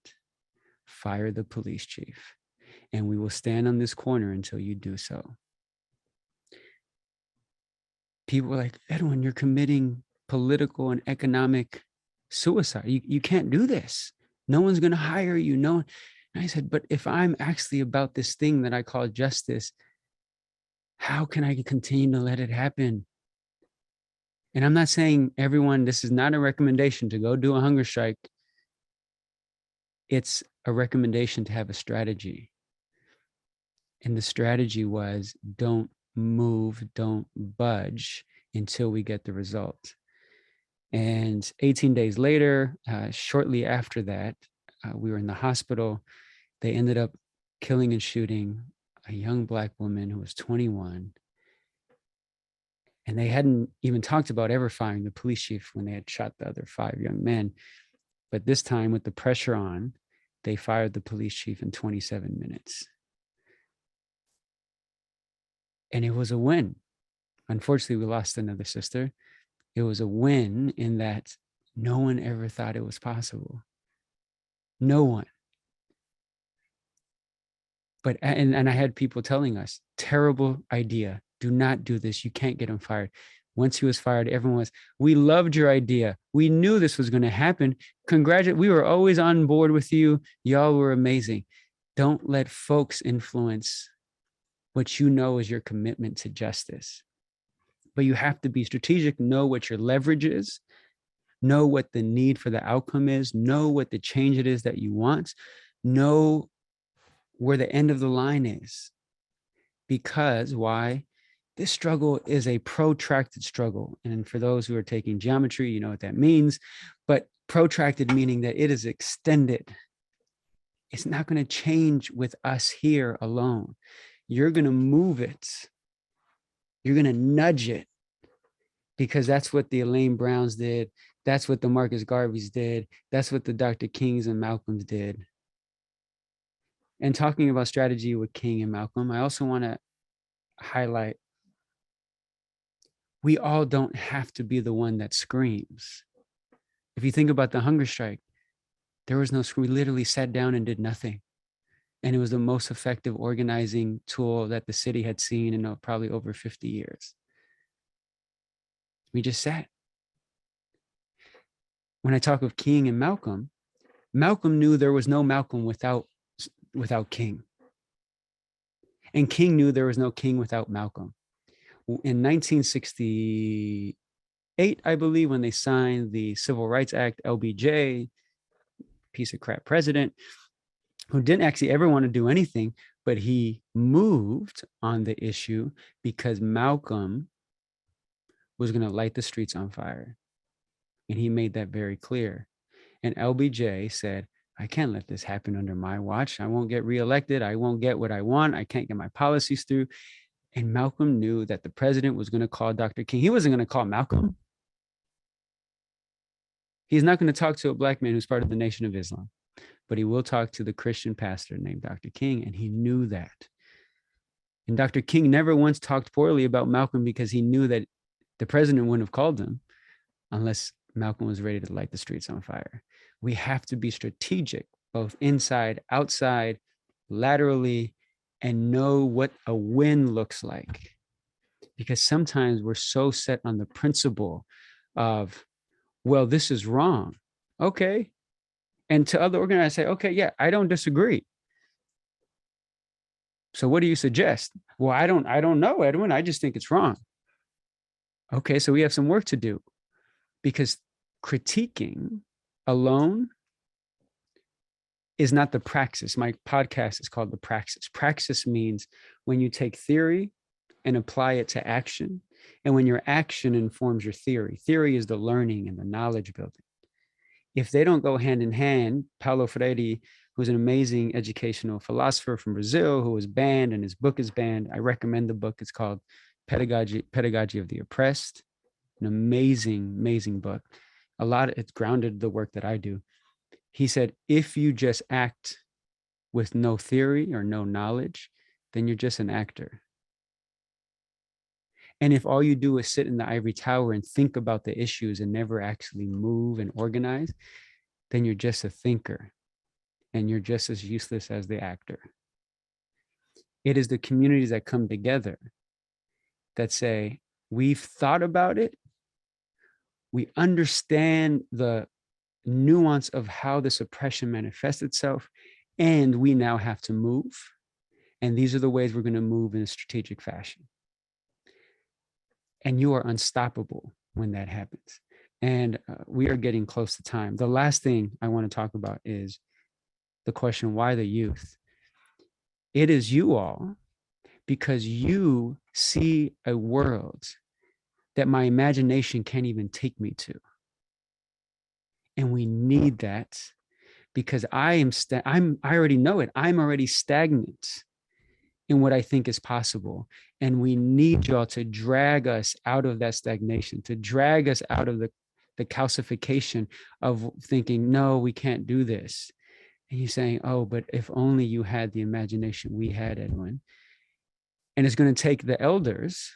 fire the police chief. And we will stand on this corner until you do so. People were like, Edwin, you're committing political and economic suicide. You can't do this. No one's going to hire you. No one. And I said, but if I'm actually about this thing that I call justice, how can I continue to let it happen? And I'm not saying everyone, this is not a recommendation to go do a hunger strike. It's a recommendation to have a strategy. And the strategy was, don't move, don't budge until we get the result. And 18 days later, shortly after that, we were in the hospital. They ended up killing and shooting a young Black woman who was 21. And they hadn't even talked about ever firing the police chief when they had shot the other 5 young men. But this time, with the pressure on, they fired the police chief in 27 minutes. And it was a win. Unfortunately, we lost another sister. It was a win in that no one ever thought it was possible. No one. But, and I had people telling us, terrible idea. Do not do this. You can't get him fired. Once he was fired, everyone was, we loved your idea. We knew this was going to happen. Congratulate. We were always on board with you. Y'all were amazing. Don't let folks influence what you know is your commitment to justice. But you have to be strategic, know what your leverage is, know what the need for the outcome is, know what the change it is that you want, know where the end of the line is. Because why? This struggle is a protracted struggle. And for those who are taking geometry, you know what that means. But protracted meaning that it is extended. It's not going to change with us here alone. You're going to move it. You're going to nudge it, because that's what the Elaine Browns did. That's what the Marcus Garveys did. That's what the Dr. Kings and Malcolms did. And talking about strategy with King and Malcolm, I also want to highlight, we all don't have to be the one that screams. If you think about the hunger strike, there was no scream. We literally sat down and did nothing. And it was the most effective organizing tool that the city had seen in probably over 50 years. We just sat. When I talk of King and Malcolm, Malcolm knew there was no Malcolm without King. And King knew there was no King without Malcolm. In 1968, I believe, when they signed the Civil Rights Act, LBJ, piece of crap president, who didn't actually ever want to do anything, but he moved on the issue because Malcolm was going to light the streets on fire. And he made that very clear. And LBJ said, I can't let this happen under my watch. I won't get reelected. I won't get what I want. I can't get my policies through. And Malcolm knew that the president was going to call Dr. King. He wasn't going to call Malcolm. He's not going to talk to a Black man who's part of the Nation of Islam, but he will talk to the Christian pastor named Dr. King. And he knew that. And Dr. King never once talked poorly about Malcolm, because he knew that the president wouldn't have called him unless Malcolm was ready to light the streets on fire. We have to be strategic, both inside, outside, laterally, and know what a win looks like. Because sometimes we're so set on the principle of, well, this is wrong. Okay. And to other organizers, say, okay, yeah, I don't disagree. So what do you suggest? Well, I don't know, Edwin. I just think it's wrong. Okay, so we have some work to do, because critiquing alone is not the praxis. My podcast is called The Praxis. Praxis means when you take theory and apply it to action, and when your action informs your theory. Theory is the learning and the knowledge building. If they don't go hand in hand, Paulo Freire, who's an amazing educational philosopher from Brazil, who was banned and his book is banned. I recommend the book. It's called Pedagogy of the Oppressed. An amazing, amazing book. It's grounded the work that I do. He said, if you just act with no theory or no knowledge, then you're just an actor. And if all you do is sit in the ivory tower and think about the issues and never actually move and organize, then you're just a thinker and you're just as useless as the actor. It is the communities that come together that say, we've thought about it, we understand the nuance of how this oppression manifests itself, and we now have to move. And these are the ways we're going to move in a strategic fashion. And you are unstoppable when that happens. And we are getting close to time. The last thing I want to talk about is the question, why the youth? It is you all, because you see a world that my imagination can't even take me to. And we need that, because I already know it. I'm already stagnant in what I think is possible. And we need y'all to drag us out of that stagnation, to drag us out of the calcification of thinking, no, we can't do this. And you're saying, oh, but if only you had the imagination we had, Edwin. And it's going to take the elders.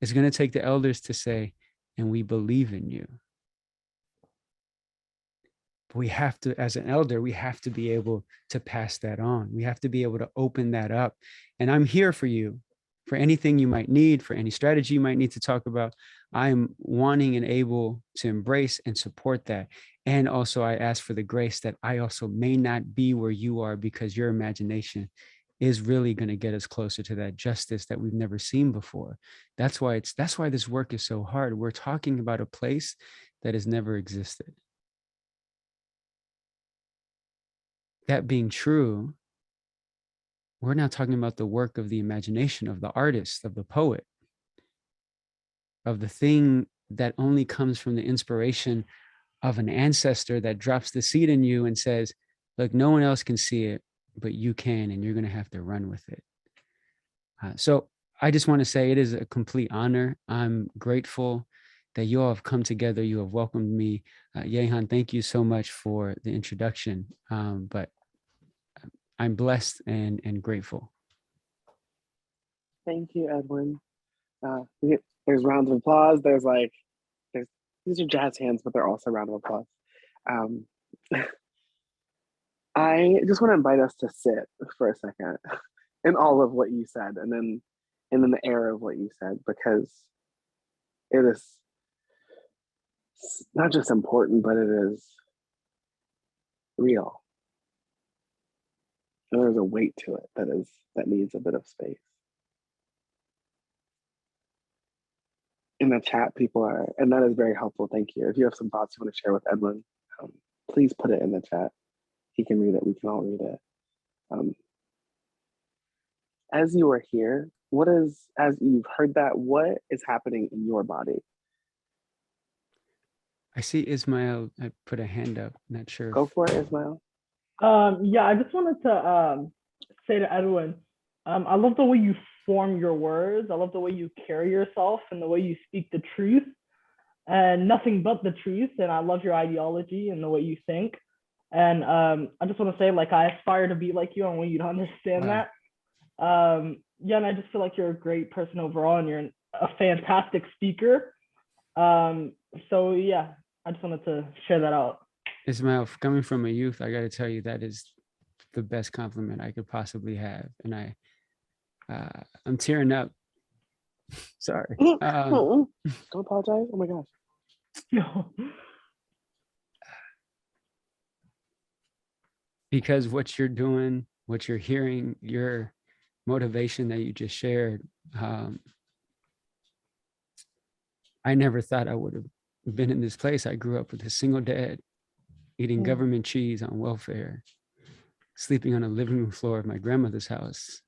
It's going to take the elders to say, and we believe in you. But we have to, as an elder, we have to be able to pass that on. We have to be able to open that up. And I'm here for you, for anything you might need, for any strategy you might need to talk about. I'm wanting and able to embrace and support that. And also I ask for the grace that I also may not be where you are, because your imagination is really going to get us closer to that justice that we've never seen before. That's why this work is so hard. We're talking about a place that has never existed. That being true, we're now talking about the work of the imagination, of the artist, of the poet, of the thing that only comes from the inspiration of an ancestor that drops the seed in you and says, look, no one else can see it, but you can, and you're going to have to run with it. So I just want to say it is a complete honor. I'm grateful that you all have come together. You have welcomed me. Yehan, thank you so much for the introduction. But I'm blessed and grateful. Thank you, Edwin. There's rounds of applause. These are jazz hands, but they're also round of applause. I just want to invite us to sit for a second in all of what you said, and then the air of what you said, because it is not just important, but it is real. And there's a weight to it that needs a bit of space. In the chat, people are, and that is very helpful. Thank you. If you have some thoughts you want to share with Edwin, please put it in the chat. He can read it. We can all read it. As you are here, as you've heard that, what is happening in your body? I see Ismail, I put a hand up, not sure. Go for it, Ismail. Yeah, I just wanted to say to Edwin, I love the way you form your words. I love the way you carry yourself and the way you speak the truth and nothing but the truth. And I love your ideology and the way you think. And I just want to say, I aspire to be like you. I want you to understand that. Yeah, and I just feel like you're a great person overall, and you're a fantastic speaker. So yeah, I just wanted to share that out. Ismail, coming from a youth, I got to tell you, that is the best compliment I could possibly have. And I'm tearing up. Sorry. Don't apologize. Oh my gosh. No. Because what you're doing, what you're hearing, your motivation that you just shared, I never thought I would have been in this place. I grew up with a single dad, eating government cheese on welfare, sleeping on a living room floor of my grandmother's house,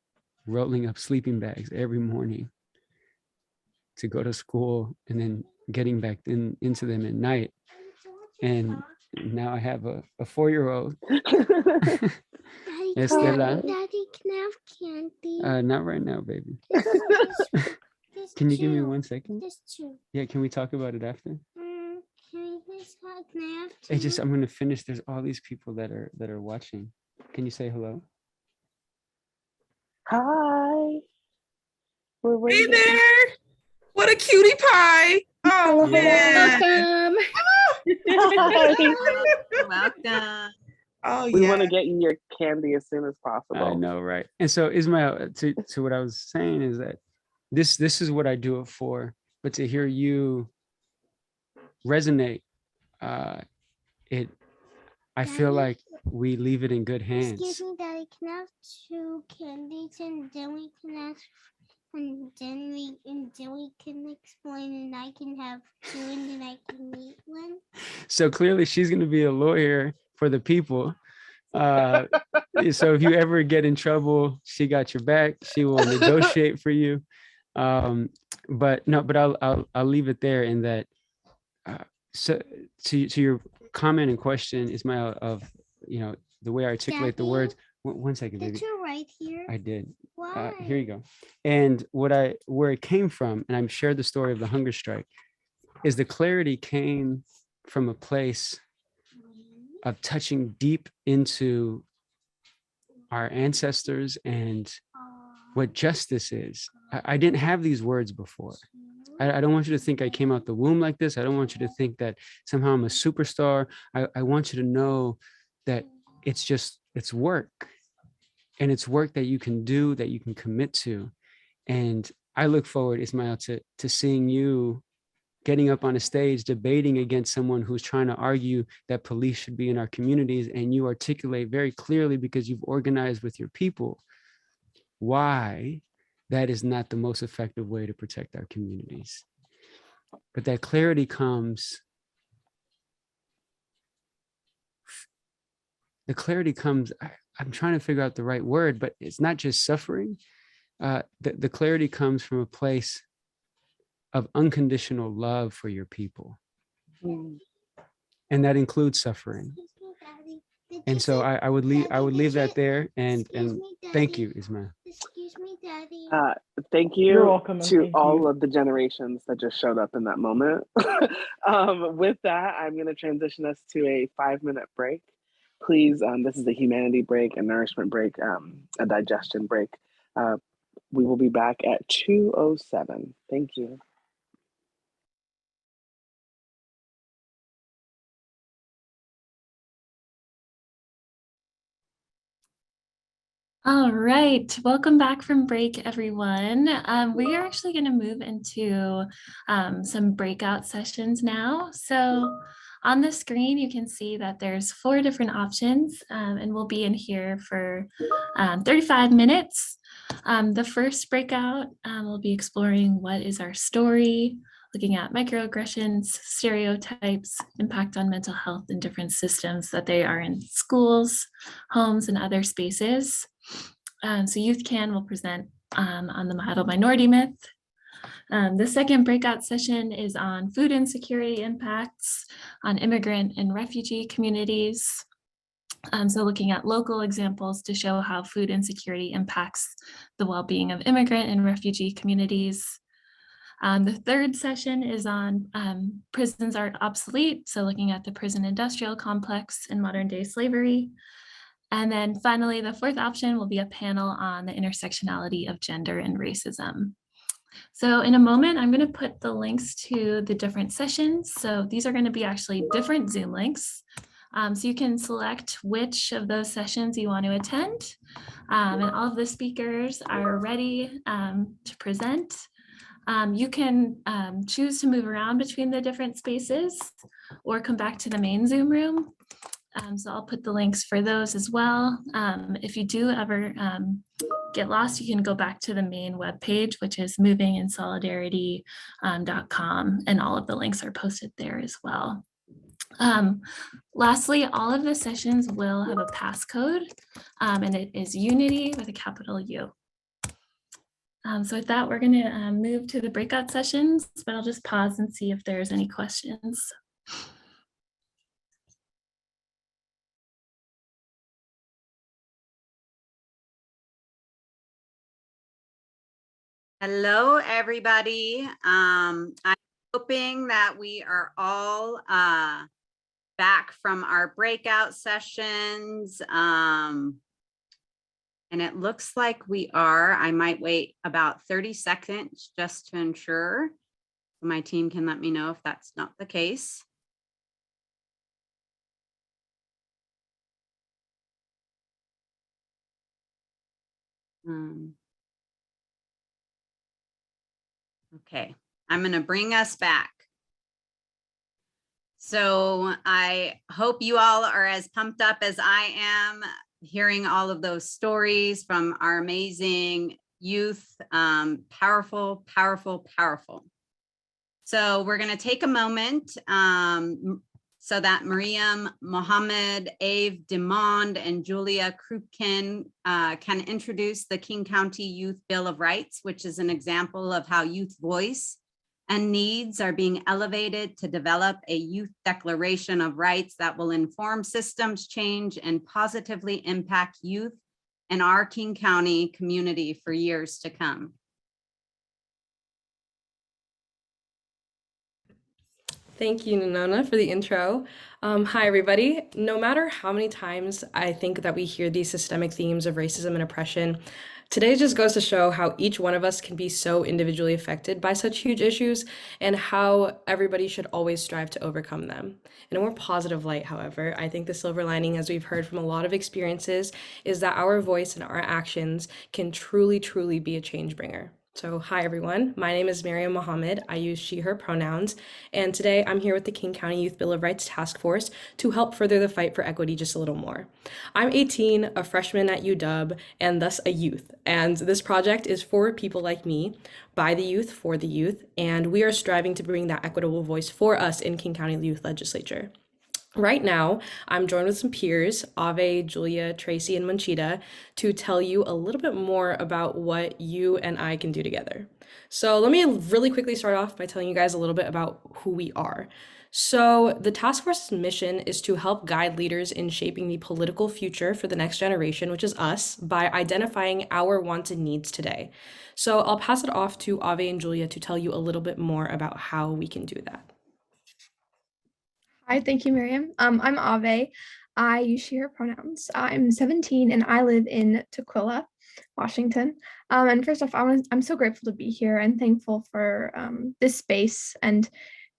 rolling up sleeping bags every morning to go to school and then getting back into them at night. And now I have a 4-year-old. Daddy, Estela. Daddy, can I have candy? Not right now, baby. Just Can you give me two. 1 second? Just two. Yeah, can we talk about it after? Can I have two? Hey, just I'm gonna finish. There's all these people that are watching. Can you say hello? Hi. We're Hey waiting. there! What a cutie pie! Oh Yeah. man! Welcome. Oh We yeah. want to get you your candy as soon as possible. I know, right? And so Ismail, to what I was saying is that this is what I do it for. But to hear you resonate, I feel Daddy? like we leave it in good Excuse hands. me, Daddy. Can I have two candies and then we can ask, and then we can explain, and I can have two, and then I can eat one. So clearly she's going to be a lawyer for the people. So if you ever get in trouble, she got your back. She will negotiate for you. But I'll leave it there in that. So to your comment and question, Ismail, of the way I articulate the Daddy, words. 1 second, Did baby. you write here? I did. Why? Here you go. And where it came from, and I've shared the story of the hunger strike, is the clarity came from a place of touching deep into our ancestors and what justice is. I didn't have these words before. I don't want you to think I came out the womb like this. I don't want you to think that somehow I'm a superstar. I want you to know that it's work. And it's work that you can do, that you can commit to. And I look forward, Ismail, to seeing you getting up on a stage, debating against someone who's trying to argue that police should be in our communities. And you articulate very clearly, because you've organized with your people, why that is not the most effective way to protect our communities. But that clarity comes, I'm trying to figure out the right word, but it's not just suffering. The clarity comes from a place of unconditional love for your people. And that includes suffering. Excuse me, Daddy. Did And you so say- I would leave Daddy, that there, and Excuse me, thank Daddy. you, Ismail. Excuse me, Daddy. Thank you You're welcome, and to thank all you. of the generations that just showed up in that moment. With that, I'm going to transition us to a 5-minute break. Please, this is a humanity break, a nourishment break, a digestion break. We will be back at 2:07. Thank you. All right, welcome back from break, everyone. We are actually going to move into some breakout sessions now. So on the screen, you can see that there's 4 different options, and we'll be in here for 35 minutes. The first breakout, we'll be exploring what is our story, looking at microaggressions, stereotypes, impact on mental health in different systems that they are in schools, homes, and other spaces. So Youth Can will present on the model minority myth. The second breakout session is on food insecurity impacts on immigrant and refugee communities. So looking at local examples to show how food insecurity impacts the well-being of immigrant and refugee communities. The third session is on prisons are obsolete, so looking at the prison industrial complex in modern day slavery. And then finally, the fourth option will be a panel on the intersectionality of gender and racism. So in a moment, I'm going to put the links to the different sessions. So these are going to be actually different Zoom links. So you can select which of those sessions you want to attend. And all of the speakers are ready to present. You can choose to move around between the different spaces or come back to the main Zoom room. So I'll put the links for those as well. If you do ever get lost, you can go back to the main webpage, which is movinginsolidarity.com, and all of the links are posted there as well. Lastly, all of the sessions will have a passcode, and it is Unity with a capital U. So with that, we're going to move to the breakout sessions, but I'll just pause and see if there's any questions. Hello, everybody. I'm hoping that we are all back from our breakout sessions. And it looks like we are. I might wait about 30 seconds just to ensure. My team can let me know if that's not the case. Okay, I'm going to bring us back. So I hope you all are as pumped up as I am, hearing all of those stories from our amazing youth. Powerful, powerful, powerful. So we're going to take a moment so that Mariam Mohammed, Ave Demond, and Julia Krupkin can introduce the King County Youth Bill of Rights, which is an example of how youth voice and needs are being elevated to develop a youth declaration of rights that will inform systems change and positively impact youth in our King County community for years to come. Thank you, Nona, for the intro. Hi, everybody. No matter how many times I think that we hear these systemic themes of racism and oppression, today just goes to show how each one of us can be so individually affected by such huge issues and how everybody should always strive to overcome them. In a more positive light, however, I think the silver lining, as we've heard from a lot of experiences, is that our voice and our actions can truly, truly be a change bringer. So hi everyone, my name is Mariam Mohammed. I use she, her pronouns, and today I'm here with the King County Youth Bill of Rights Task Force to help further the fight for equity just a little more. I'm 18, a freshman at UW, and thus a youth, and this project is for people like me, by the youth, for the youth, and we are striving to bring that equitable voice for us in King County Youth Legislature. Right now, I'm joined with some peers, Ave, Julia, Tracy, and Manchita, to tell you a little bit more about what you and I can do together. So let me really quickly start off by telling you guys a little bit about who we are. So the task force's mission is to help guide leaders in shaping the political future for the next generation, which is us, by identifying our wants and needs today. So I'll pass it off to Ave and Julia to tell you a little bit more about how we can do that. Hi, thank you, Miriam. I'm Ave. I use she, her pronouns. I'm 17 and I live in Tukwila, Washington. And first off, I'm so grateful to be here and thankful for this space and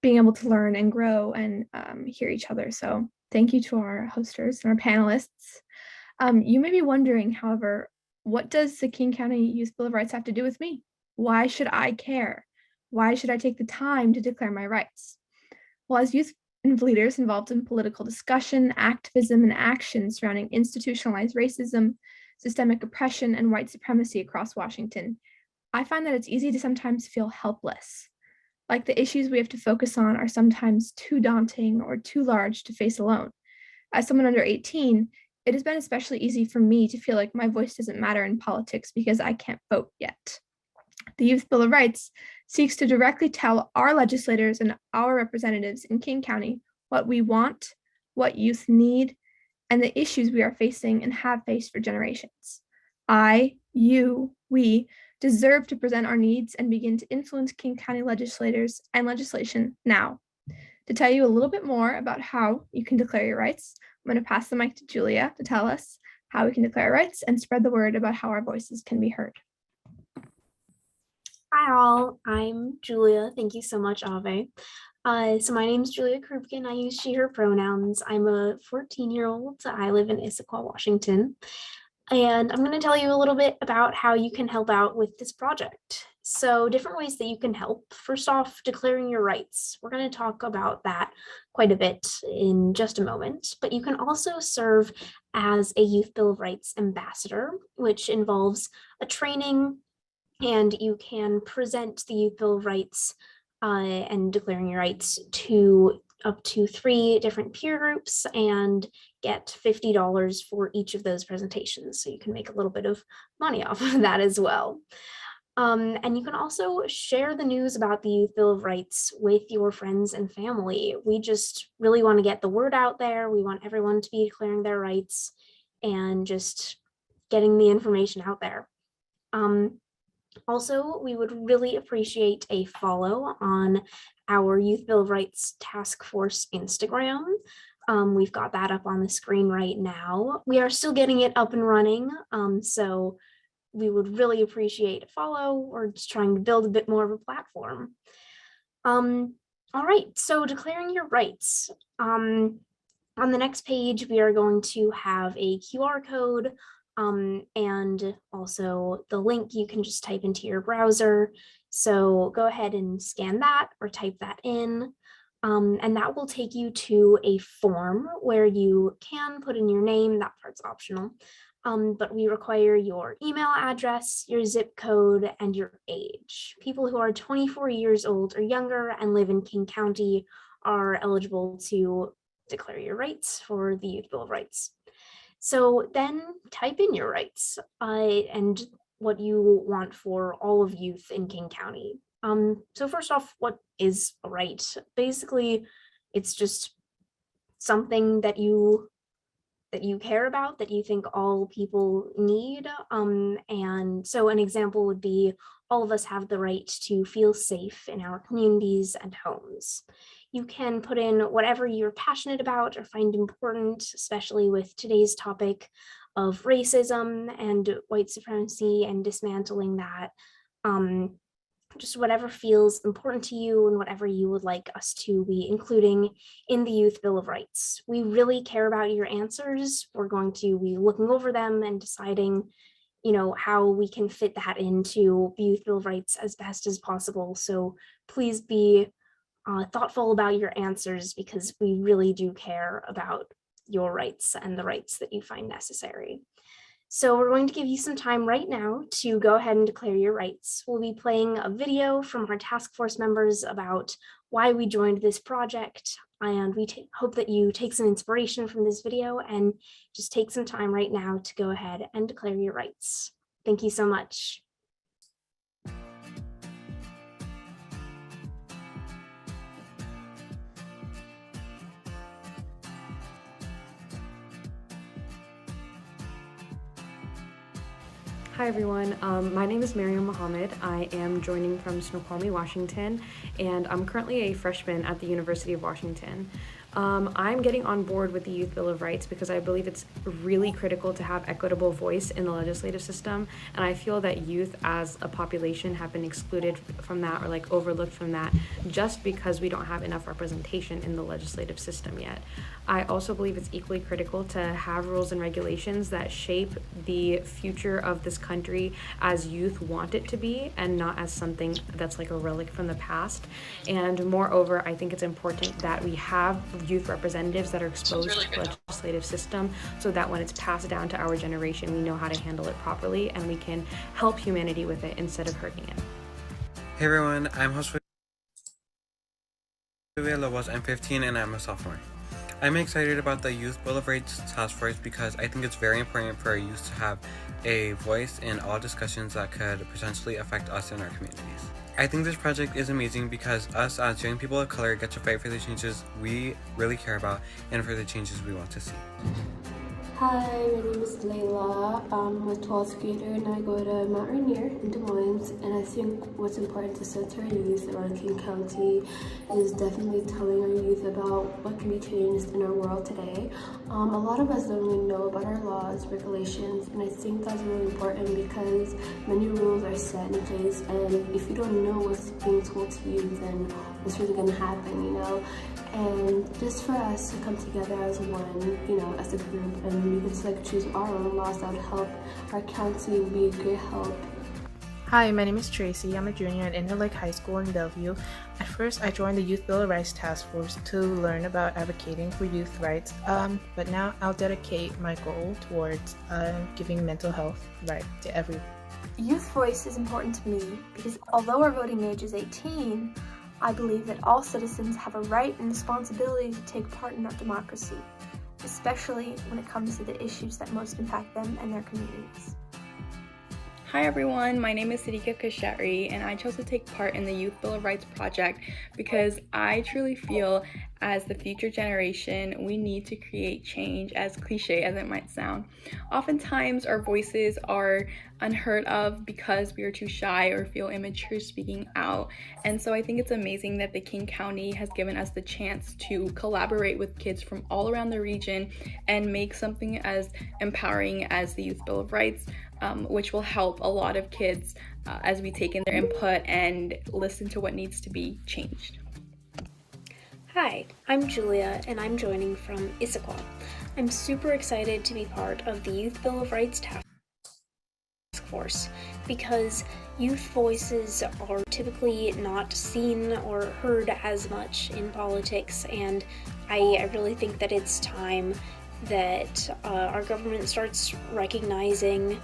being able to learn and grow and hear each other. So thank you to our hosters and our panelists. You may be wondering, however, what does the King County Youth Bill of Rights have to do with me? Why should I care? Why should I take the time to declare my rights? Well, as youth leaders involved in political discussion, activism, and action surrounding institutionalized racism, systemic oppression, and white supremacy across Washington, I find that it's easy to sometimes feel helpless. Like the issues we have to focus on are sometimes too daunting or too large to face alone. As someone under 18, it has been especially easy for me to feel like my voice doesn't matter in politics because I can't vote yet. The Youth Bill of Rights seeks to directly tell our legislators and our representatives in King County what we want, what youth need, and the issues we are facing and have faced for generations. We deserve to present our needs and begin to influence King County legislators and legislation now. To tell you a little bit more about how you can declare your rights, I'm going to pass the mic to Julia to tell us how we can declare our rights and spread the word about how our voices can be heard. Hi all, I'm Julia. Thank you so much, Ave. So my name is Julia Krupkin. I use she, her pronouns. I'm a 14-year-old. I live in Issaquah, Washington. And I'm going to tell you a little bit about how you can help out with this project. So different ways that you can help. First off, declaring your rights. We're going to talk about that quite a bit in just a moment, but you can also serve as a Youth Bill of Rights ambassador, which involves a training, and you can present the Youth Bill of Rights and declaring your rights to up to 3 different peer groups and get $50 for each of those presentations. So you can make a little bit of money off of that as well. And you can also share the news about the Youth Bill of Rights with your friends and family. We just really want to get the word out there. We want everyone to be declaring their rights and just getting the information out there. Also, we would really appreciate a follow on our Youth Bill of Rights Task Force Instagram. We've got that up on the screen right now. We are still getting it up and running, so we would really appreciate a follow or just trying to build a bit more of a platform. All right, so declaring your rights. On the next page, we are going to have a QR code and also the link you can just type into your browser. So go ahead and scan that or type that in. And that will take you to a form where you can put in your name. That part's optional. But we require your email address, your zip code, and your age. People who are 24 years old or younger and live in King County are eligible to declare your rights for the Youth Bill of Rights. So then type in your rights and what you want for all of youth in King County. So first off, what is a right? Basically, it's just something that you care about, that you think all people need. And so an example would be all of us have the right to feel safe in our communities and homes. You can put in whatever you're passionate about or find important, especially with today's topic of racism and white supremacy and dismantling that. Just whatever feels important to you and whatever you would like us to be including in the Youth Bill of Rights. We really care about your answers. We're going to be looking over them and deciding, how we can fit that into the Youth Bill of Rights as best as possible. So please be thoughtful about your answers, because we really do care about your rights and the rights that you find necessary. So we're going to give you some time right now to go ahead and declare your rights. We'll be playing a video from our task force members about why we joined this project, and we hope that you take some inspiration from this video and just take some time right now to go ahead and declare your rights. Thank you so much. Hi everyone, my name is Mariam Mohammed. I am joining from Snoqualmie, Washington, and I'm currently a freshman at the University of Washington. I'm getting on board with the Youth Bill of Rights because I believe it's really critical to have equitable voice in the legislative system, and I feel that youth as a population have been excluded from that or overlooked from that just because we don't have enough representation in the legislative system yet. I also believe it's equally critical to have rules and regulations that shape the future of this country as youth want it to be and not as something that's like a relic from the past. And moreover, I think it's important that we have youth representatives that are exposed to the legislative system so that when it's passed down to our generation, we know how to handle it properly and we can help humanity with it instead of hurting it. Hey everyone, I'm Josue Lobos. I'm 15 and I'm a sophomore. I'm excited about the Youth Bill of Rights Task Force because I think it's very important for our youth to have a voice in all discussions that could potentially affect us in our communities. I think this project is amazing because us as young people of color get to fight for the changes we really care about and for the changes we want to see. Hi, my name is Layla. I'm a 12th grader and I go to Mount Rainier in Des Moines, and I think what's important to center our youth around King County is definitely telling our youth about what can be changed in our world today. A lot of us don't really know about our laws, regulations, and I think that's really important because many rules are set in place, and if you don't know what's being told to you, then what's really going to happen, And just for us to come together as one, as a group, and we could choose our own laws that would help our county, would be a great help. Hi, my name is Tracy. I'm a junior at Interlake High School in Bellevue. At first, I joined the Youth Bill of Rights Task Force to learn about advocating for youth rights, but now I'll dedicate my goal towards giving mental health right to everyone. Youth voice is important to me because although our voting age is 18, I believe that all citizens have a right and responsibility to take part in our democracy, especially when it comes to the issues that most impact them and their communities. Hi everyone, my name is Sidika Kashari and I chose to take part in the Youth Bill of Rights project because I truly feel as the future generation we need to create change, as cliche as it might sound. Oftentimes our voices are unheard of because we are too shy or feel immature speaking out, and so I think it's amazing that the King County has given us the chance to collaborate with kids from all around the region and make something as empowering as the Youth Bill of Rights, which will help a lot of kids as we take in their input and listen to what needs to be changed. Hi, I'm Julia and I'm joining from Issaquah. I'm super excited to be part of the Youth Bill of Rights Task Force because youth voices are typically not seen or heard as much in politics, and I really think that it's time that our government starts recognizing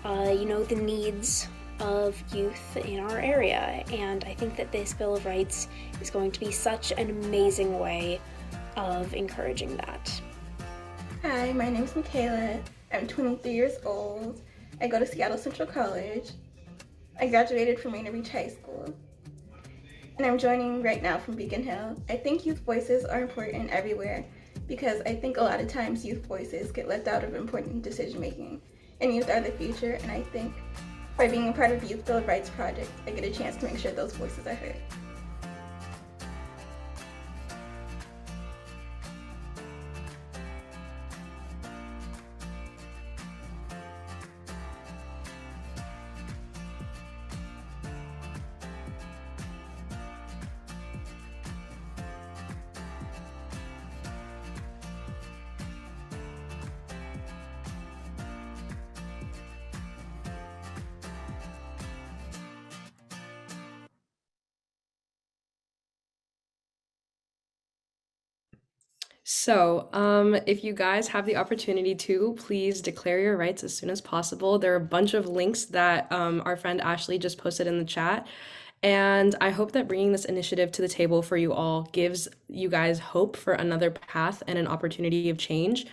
the needs of youth in our area, and I think that this Bill of Rights is going to be such an amazing way of encouraging that. Hi, my name is Michaela. I'm 23 years old. I go to Seattle Central College. I graduated from Rainier Beach High School, and I'm joining right now from Beacon Hill. I think youth voices are important everywhere because I think a lot of times youth voices get left out of important decision making, and youth are the future, and I think by being a part of the Youth Bill of Rights project, I get a chance to make sure those voices are heard. So, if you guys have the opportunity to, please declare your rights as soon as possible. There are a bunch of links that our friend Ashley just posted in the chat. And I hope that bringing this initiative to the table for you all gives you guys hope for another path and an opportunity of change.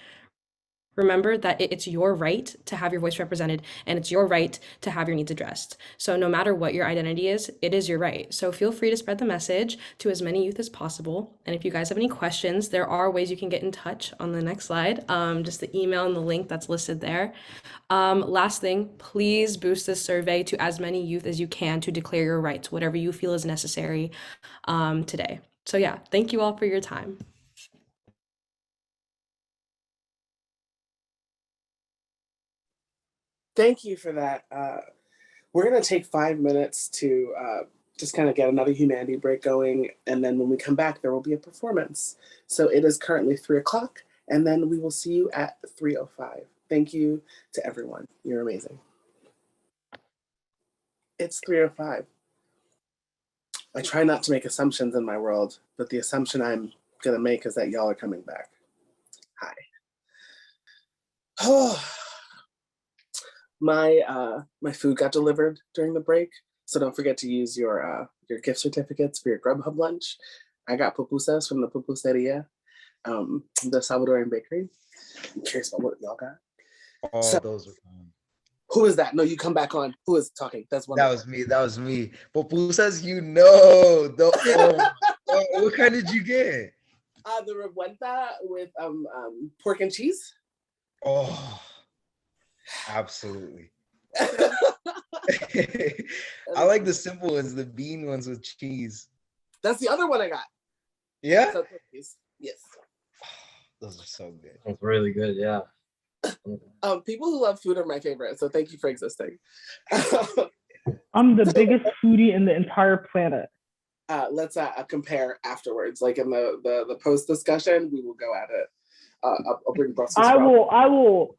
Remember that it's your right to have your voice represented, and it's your right to have your needs addressed. So no matter what your identity is, it is your right. So feel free to spread the message to as many youth as possible. And if you guys have any questions, there are ways you can get in touch on the next slide. Just the email and the link that's listed there. Last thing, please boost this survey to as many youth as you can to declare your rights, whatever you feel is necessary today. So yeah, thank you all for your time. Thank you for that. We're going to take 5 minutes to just kind of get another humanity break going. And then when we come back, there will be a performance. So it is currently 3 o'clock, and then we will see you at 3:05. Thank you to everyone. You're amazing. It's 3:05. I try not to make assumptions in my world, but the assumption I'm going to make is that y'all are coming back. Hi. Oh. My food got delivered during the break, so don't forget to use your gift certificates for your Grubhub lunch. I got pupusas from the Pupuseria, the Salvadorian bakery. I'm curious about what y'all got. All So, those are fun. who is that? No, you come back on. Who is talking? That's one. That was me. That was me. Pupusas, what kind did you get? The revuelta with pork and cheese. Oh, absolutely. I like the simple ones, the bean ones with cheese. That's the other one I got. Yeah? So, yes. Those are so good. That's really good, yeah. People who love food are my favorite, so thank you for existing. I'm the biggest foodie in the entire planet. Let's compare afterwards, like in the post discussion. We will go at it. I'll bring Brussels sprouts.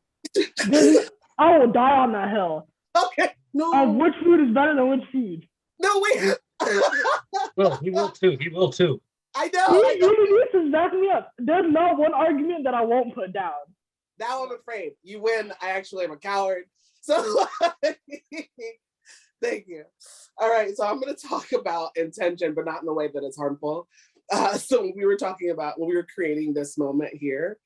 I will die on that hill. Okay. No. Which food is better than which food? No, wait. Well, he will too. He will too. I know. You need to back me up. There's not one argument that I won't put down. Now I'm afraid. You win. I actually am a coward. So thank you. All right. So I'm going to talk about intention, but not in the way that it's harmful. So when we were talking about, when we were creating this moment here,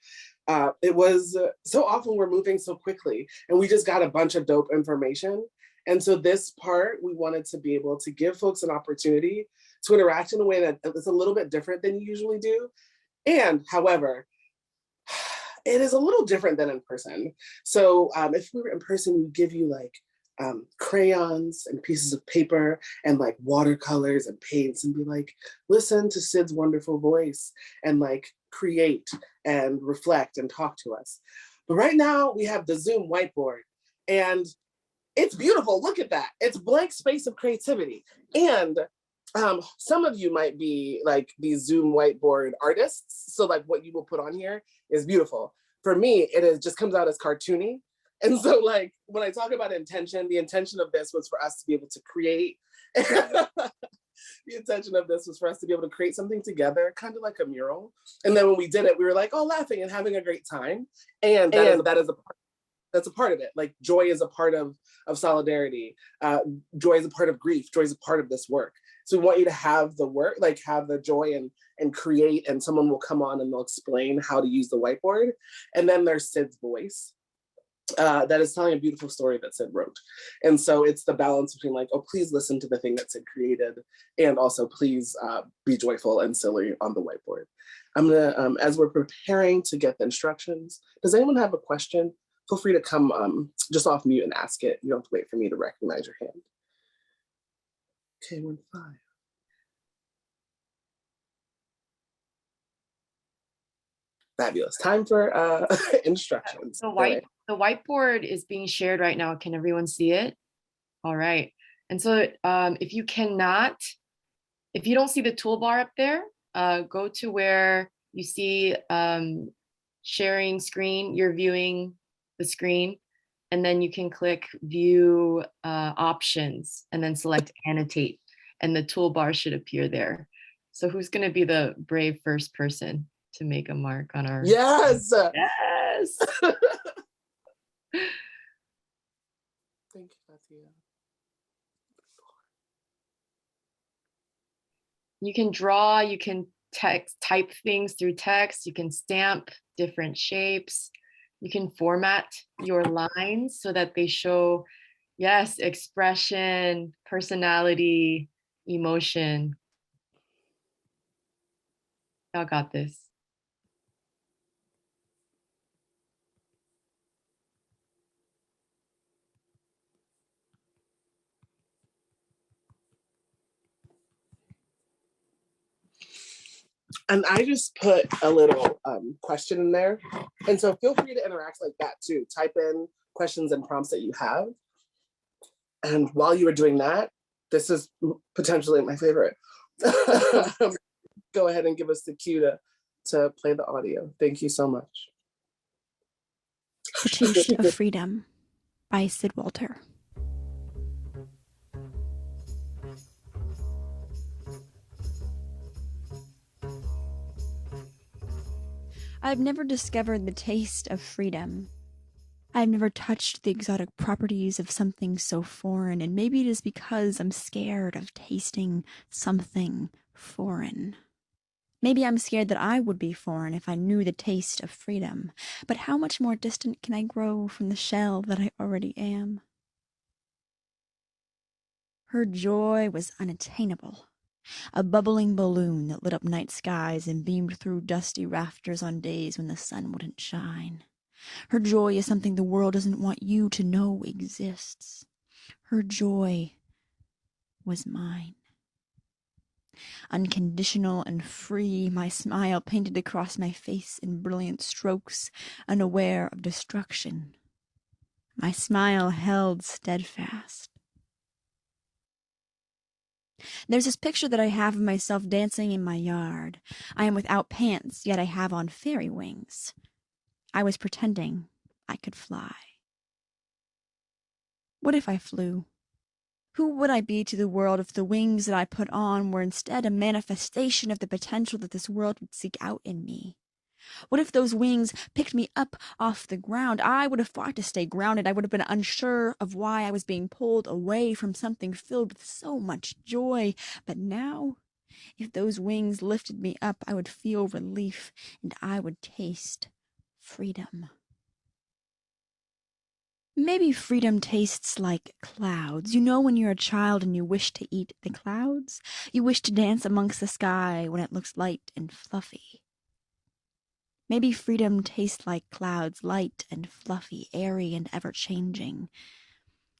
it was so often we're moving so quickly and we just got a bunch of dope information. And so this part, we wanted to be able to give folks an opportunity to interact in a way that is a little bit different than you usually do. And however, it is a little different than in person. So if we were in person, we'd give you like crayons and pieces of paper and like watercolors and paints and be like, listen to Sid's wonderful voice and like create and reflect and talk to us. But right now we have the Zoom whiteboard and it's beautiful. Look at that. It's blank space of creativity. And some of you might be like these Zoom whiteboard artists. So like what you will put on here is beautiful. For me, just comes out as cartoony. And so like when I talk about intention, the intention of this was for us to be able to create. The intention of this was for us to be able to create something together, kind of like a mural. And then when we did it, we were like, oh, laughing and having a great time. And that's a part of it. Like joy is a part of solidarity. Joy is a part of grief. Joy is a part of this work. So we want you to have the work, like have the joy and create, and someone will come on and they'll explain how to use the whiteboard. And then there's Sid's voice that is telling a beautiful story that Sid wrote. And so it's the balance between like, oh, please listen to the thing that Sid created, and also please be joyful and silly on the whiteboard. I'm gonna, as we're preparing to get the instructions, does anyone have a question? Feel free to come just off mute and ask it. You don't have to wait for me to recognize your hand. Okay, 1-5. Fabulous. Time for instructions. The whiteboard is being shared right now. Can everyone see it? All right. And so if you don't see the toolbar up there, go to where you see sharing screen, you're viewing the screen, and then you can click view options and then select annotate, and the toolbar should appear there. So who's going to be the brave first person to make a mark on our— Yes. Yes. Thank you, Fatia. You can draw, you can type things through text, you can stamp different shapes, you can format your lines so that they show, yes, expression, personality, emotion. Y'all got this. And I just put a little question in there. And so feel free to interact like that too. Type in questions and prompts that you have. And while you were doing that, this is potentially my favorite. Go ahead and give us the cue to play the audio. Thank you so much. The Taste of Freedom by Sid Walter. I've never discovered the taste of freedom. I've never touched the exotic properties of something so foreign, and maybe it is because I'm scared of tasting something foreign. Maybe I'm scared that I would be foreign if I knew the taste of freedom, but how much more distant can I grow from the shell that I already am? Her joy was unattainable. A bubbling balloon that lit up night skies and beamed through dusty rafters on days when the sun wouldn't shine. Her joy is something the world doesn't want you to know exists. Her joy was mine. Unconditional and free, my smile painted across my face in brilliant strokes, unaware of destruction. My smile held steadfast. There's this picture that I have of myself dancing in my yard. I am without pants, yet I have on fairy wings. I was pretending I could fly. What if I flew? Who would I be to the world if the wings that I put on were instead a manifestation of the potential that this world would seek out in me? What if those wings picked me up off the ground? I would have fought to stay grounded. I would have been unsure of why I was being pulled away from something filled with so much joy. But now, if those wings lifted me up, I would feel relief and I would taste freedom. Maybe freedom tastes like clouds. You know when you're a child and you wish to eat the clouds? You wish to dance amongst the sky when it looks light and fluffy. Maybe freedom tastes like clouds, light and fluffy, airy and ever-changing.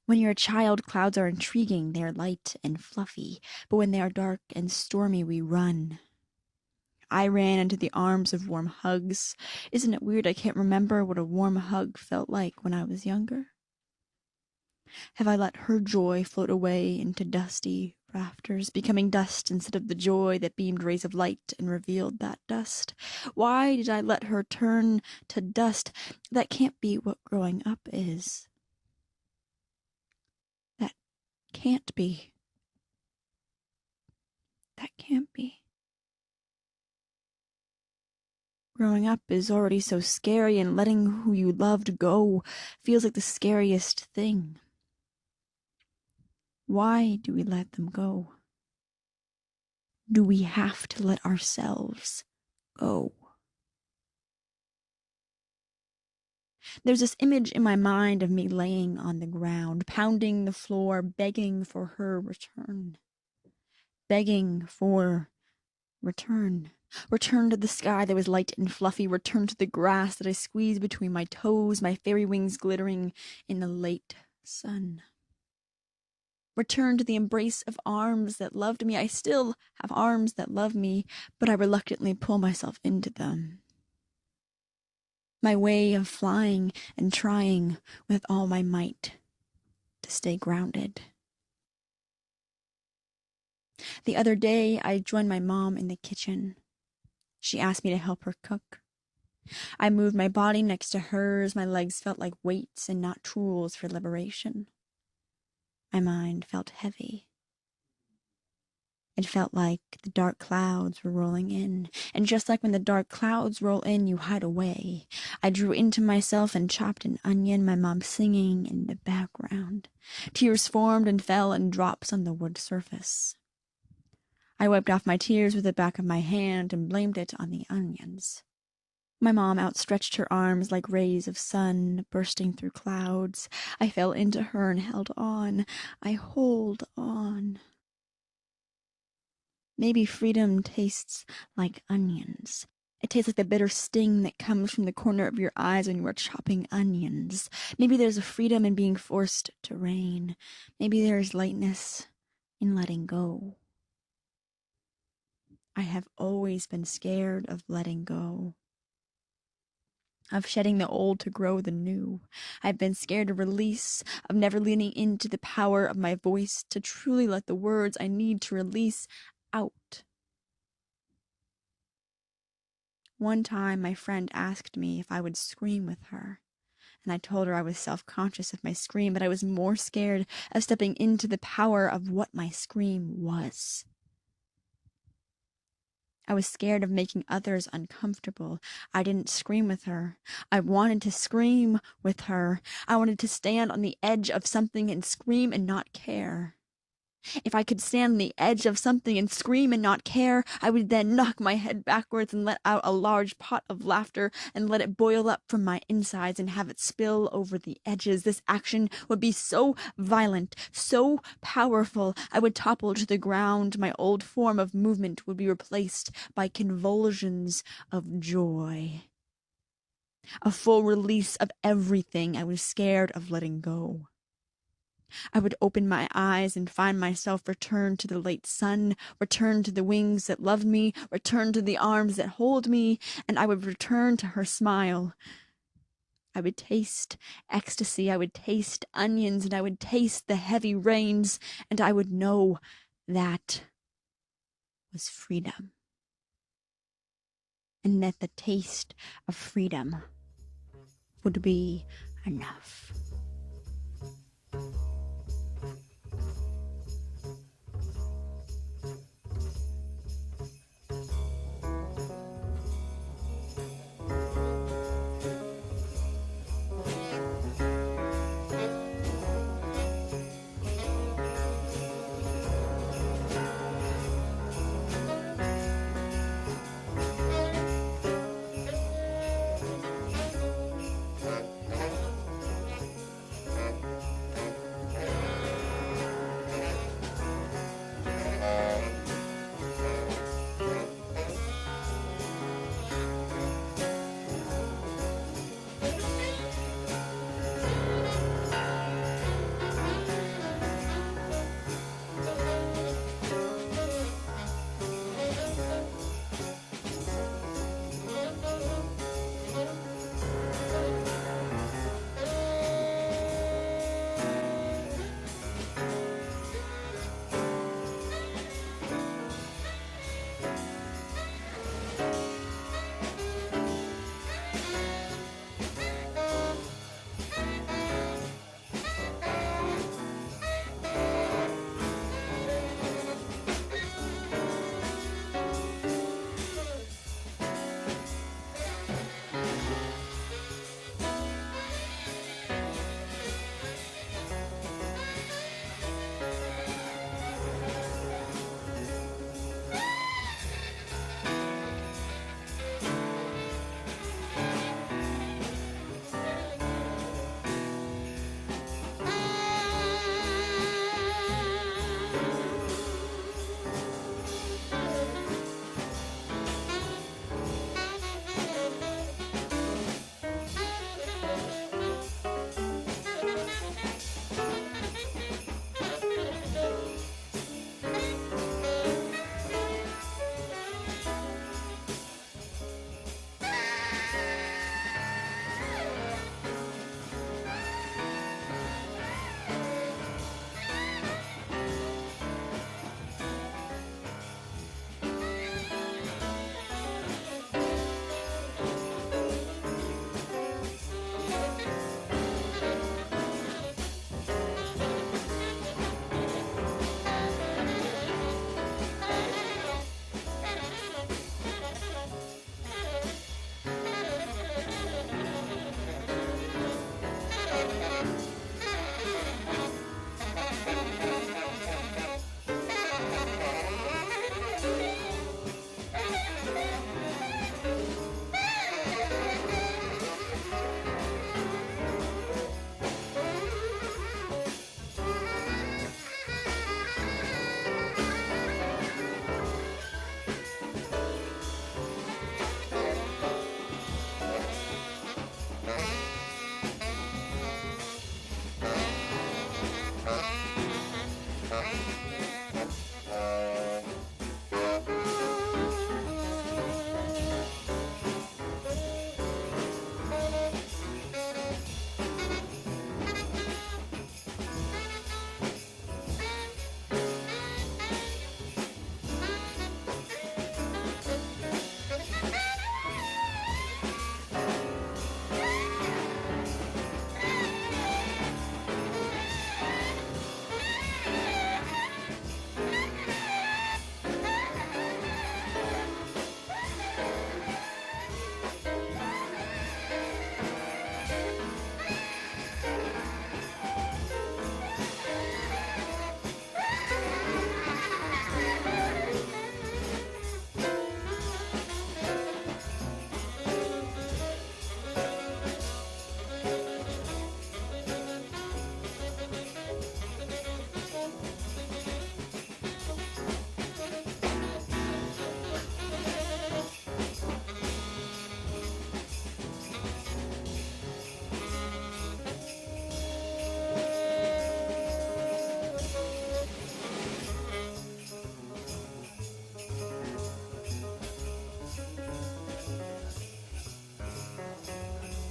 When you're a child, clouds are intriguing, they're light and fluffy, but when they are dark and stormy, we run. I ran into the arms of warm hugs. Isn't it weird I can't remember what a warm hug felt like when I was younger? Have I let her joy float away into dusty rafters, becoming dust instead of the joy that beamed rays of light and revealed that dust? Why did I let her turn to dust? That can't be what growing up is. That can't be. That can't be. Growing up is already so scary, and letting who you loved go feels like the scariest thing. Why do we let them go? Do we have to let ourselves go? There's this image in my mind of me laying on the ground, pounding the floor, begging for her return. Begging for return. Return to the sky that was light and fluffy. Return to the grass that I squeezed between my toes, my fairy wings glittering in the late sun. Return to the embrace of arms that loved me. I still have arms that love me, but I reluctantly pull myself into them. My way of flying and trying with all my might to stay grounded. The other day, I joined my mom in the kitchen. She asked me to help her cook. I moved my body next to hers. My legs felt like weights and not tools for liberation. My mind felt heavy. It felt like the dark clouds were rolling in, and just like when the dark clouds roll in, you hide away. I drew into myself and chopped an onion, my mom singing in the background. Tears formed and fell in drops on the wood surface. I wiped off my tears with the back of my hand and blamed it on the onions. My mom outstretched her arms like rays of sun bursting through clouds. I fell into her and held on. I hold on. Maybe freedom tastes like onions. It tastes like the bitter sting that comes from the corner of your eyes when you are chopping onions. Maybe there's a freedom in being forced to reign. Maybe there's lightness in letting go. I have always been scared of letting go, of shedding the old to grow the new. I've been scared of release, of never leaning into the power of my voice to truly let the words I need to release out. One time, my friend asked me if I would scream with her, and I told her I was self-conscious of my scream, but I was more scared of stepping into the power of what my scream was. I was scared of making others uncomfortable. I didn't scream with her. I wanted to scream with her. I wanted to stand on the edge of something and scream and not care. If I could stand on the edge of something and scream and not care, I would then knock my head backwards and let out a large pot of laughter and let it boil up from my insides and have it spill over the edges. This action would be so violent, so powerful, I would topple to the ground. My old form of movement would be replaced by convulsions of joy. A full release of everything I was scared of letting go. I would open my eyes and find myself returned to the late sun, returned to the wings that loved me, returned to the arms that hold me, and I would return to her smile. I would taste ecstasy, I would taste onions, and I would taste the heavy rains, and I would know that was freedom. And that the taste of freedom would be enough.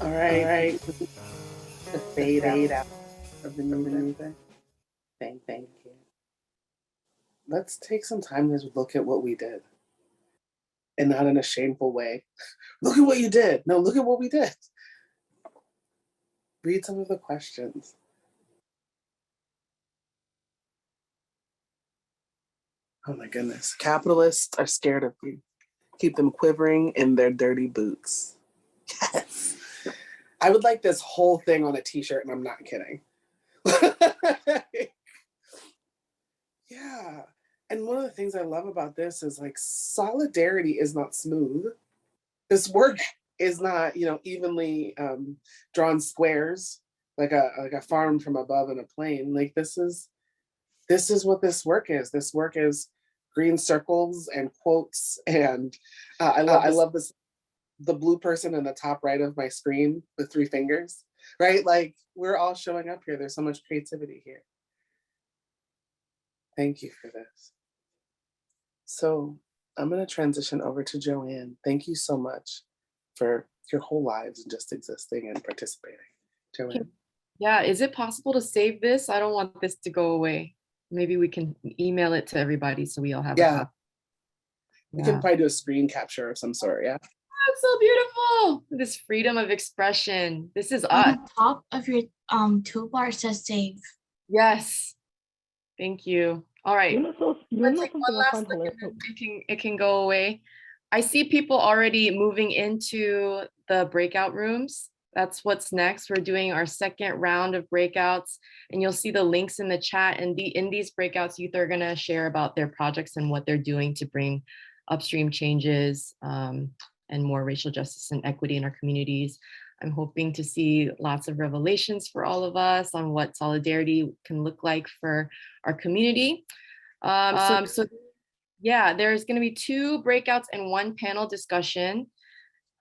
All right. The fade out of the music. Thank you. Let's take some time to look at what we did. And not in a shameful way. Look at what you did. No, look at what we did. Read some of the questions. Oh my goodness. Capitalists are scared of you. Keep them quivering in their dirty boots. Yes. I would like this whole thing on a t-shirt, and I'm not kidding. Yeah. And one of the things I love about this is like solidarity is not smooth. This work is not, evenly drawn squares like a farm from above in a plane. Like this is what this work is. This work is green circles and quotes, and I love this. The blue person in the top right of my screen with 3 fingers, right? Like we're all showing up here. There's so much creativity here. Thank you for this. So I'm going to transition over to Joanne. Thank you so much for your whole lives and just existing and participating. Joanne. Yeah, is it possible to save this? I don't want this to go away. Maybe we can email it to everybody so we all have a copy. We can probably do a screen capture of some sort, yeah? That's so beautiful. This freedom of expression. This is us. On the top of your toolbar says save. Yes. Thank you. All right. Let's take one last look and it can go away. I see people already moving into the breakout rooms. That's what's next. We're doing our second round of breakouts, and you'll see the links in the chat. And in these breakouts, youth are going to share about their projects and what they're doing to bring upstream changes and more racial justice and equity in our communities. I'm hoping to see lots of revelations for all of us on what solidarity can look like for our community. So yeah, there's going to be 2 breakouts and 1 panel discussion.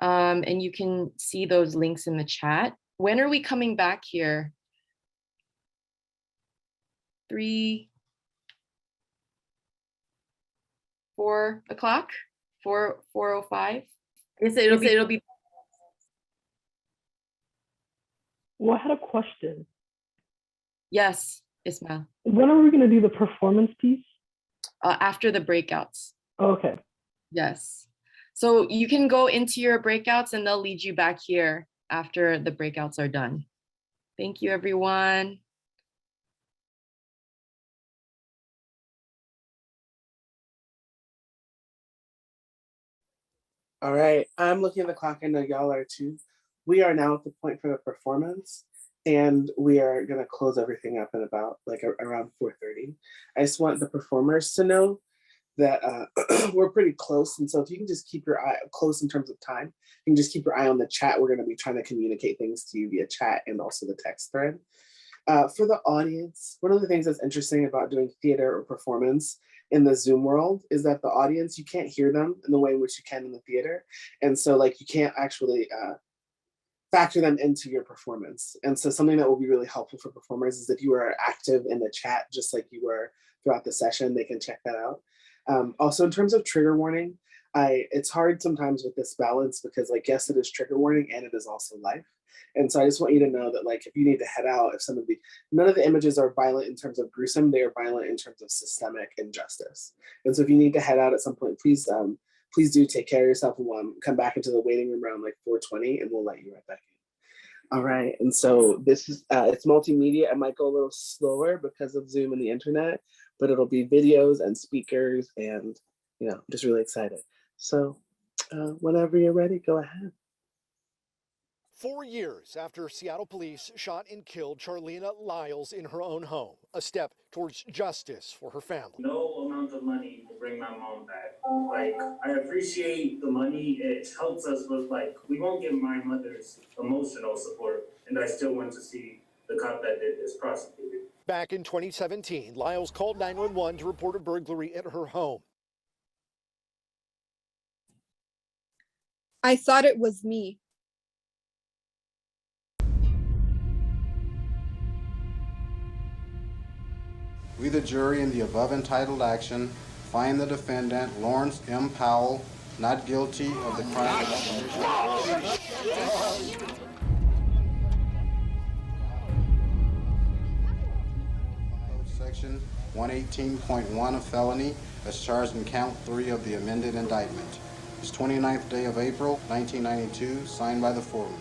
And you can see those links in the chat. When are we coming back here? 3, 4 o'clock? 4:05? It'll be. Well, I had a question. Yes, Ismail. When are we going to do the performance piece? After the breakouts. Okay. Yes. So you can go into your breakouts and they'll lead you back here after the breakouts are done. Thank you, everyone. All right, I'm looking at the clock. I know y'all are too. We are now at the point for the performance, and we are gonna close everything up in about around 4:30. I just want the performers to know that we're pretty close, and so if you can just keep your eye close in terms of time, you can just keep your eye on the chat. We're gonna be trying to communicate things to you via chat and also the text thread. For the audience, one of the things that's interesting about doing theater or performance in the Zoom world is that the audience, you can't hear them in the way in which you can in the theater. And so you can't actually factor them into your performance. And so something that will be really helpful for performers is if you are active in the chat, just like you were throughout the session, they can check that out. Also in terms of trigger warning, it's hard sometimes with this balance because yes, it is trigger warning and it is also life. And so I just want you to know that if you need to head out, if none of the images are violent in terms of gruesome, they are violent in terms of systemic injustice. And so if you need to head out at some point, please do take care of yourself and come back into the waiting room around 4:20 and we'll let you right back in. All right, and so this is, it's multimedia. It might go a little slower because of Zoom and the internet, but it'll be videos and speakers and, just really excited. So whenever you're ready, go ahead. 4 years after Seattle police shot and killed Charlena Lyles in her own home, a step towards justice for her family. No amount of money to bring my mom back. I appreciate the money. It helps us with we won't get my mother's emotional support, and I still want to see the cop that did this prosecuted. Back in 2017, Lyles called 911 to report a burglary at her home. I thought it was me. We, the jury, in the above entitled action, find the defendant, Lawrence M. Powell, not guilty of the crime of Section 118.1, a felony, as charged in count 3 of the amended indictment. It's 29th day of April, 1992, signed by the foreman.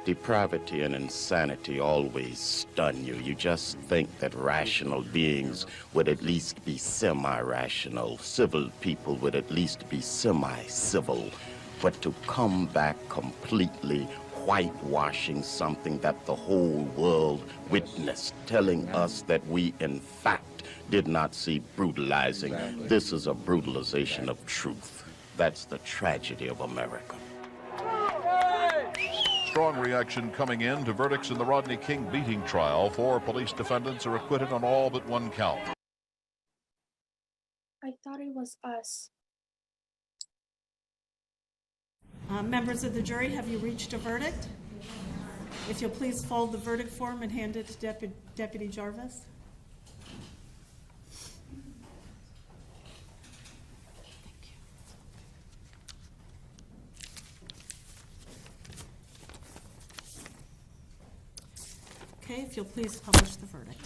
Depravity and insanity always stun you. You just think that rational beings would at least be semi-rational. Civil people would at least be semi-civil. But to come back completely whitewashing something that the whole world witnessed, telling us that we, in fact, did not see brutalizing. This is a brutalization of truth. That's the tragedy of America. Strong reaction coming in to verdicts in the Rodney King beating trial. 4 police defendants are acquitted on all but 1 count. I thought it was us. Members of the jury, have you reached a verdict? If you'll please fold the verdict form and hand it to Deputy Jarvis. Okay, if you'll please publish the verdict.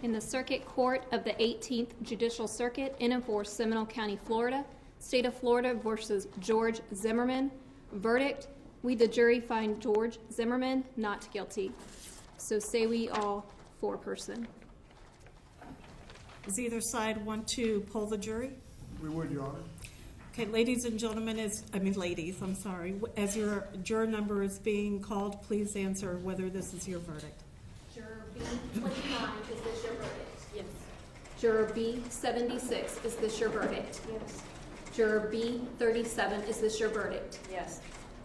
In the Circuit Court of the 18th Judicial Circuit in and for Seminole County, Florida, State of Florida versus George Zimmerman. Verdict: we the jury find George Zimmerman not guilty. So say we all foreperson. Does either side want to poll the jury? We would, Your Honor. Okay, ladies and gentlemen, I'm sorry. As your juror number is being called, please answer whether this is your verdict. Juror B 29, is this your verdict? Yes. Juror B 76, is this your verdict? Yes. Juror B 37, is this your verdict? Yes.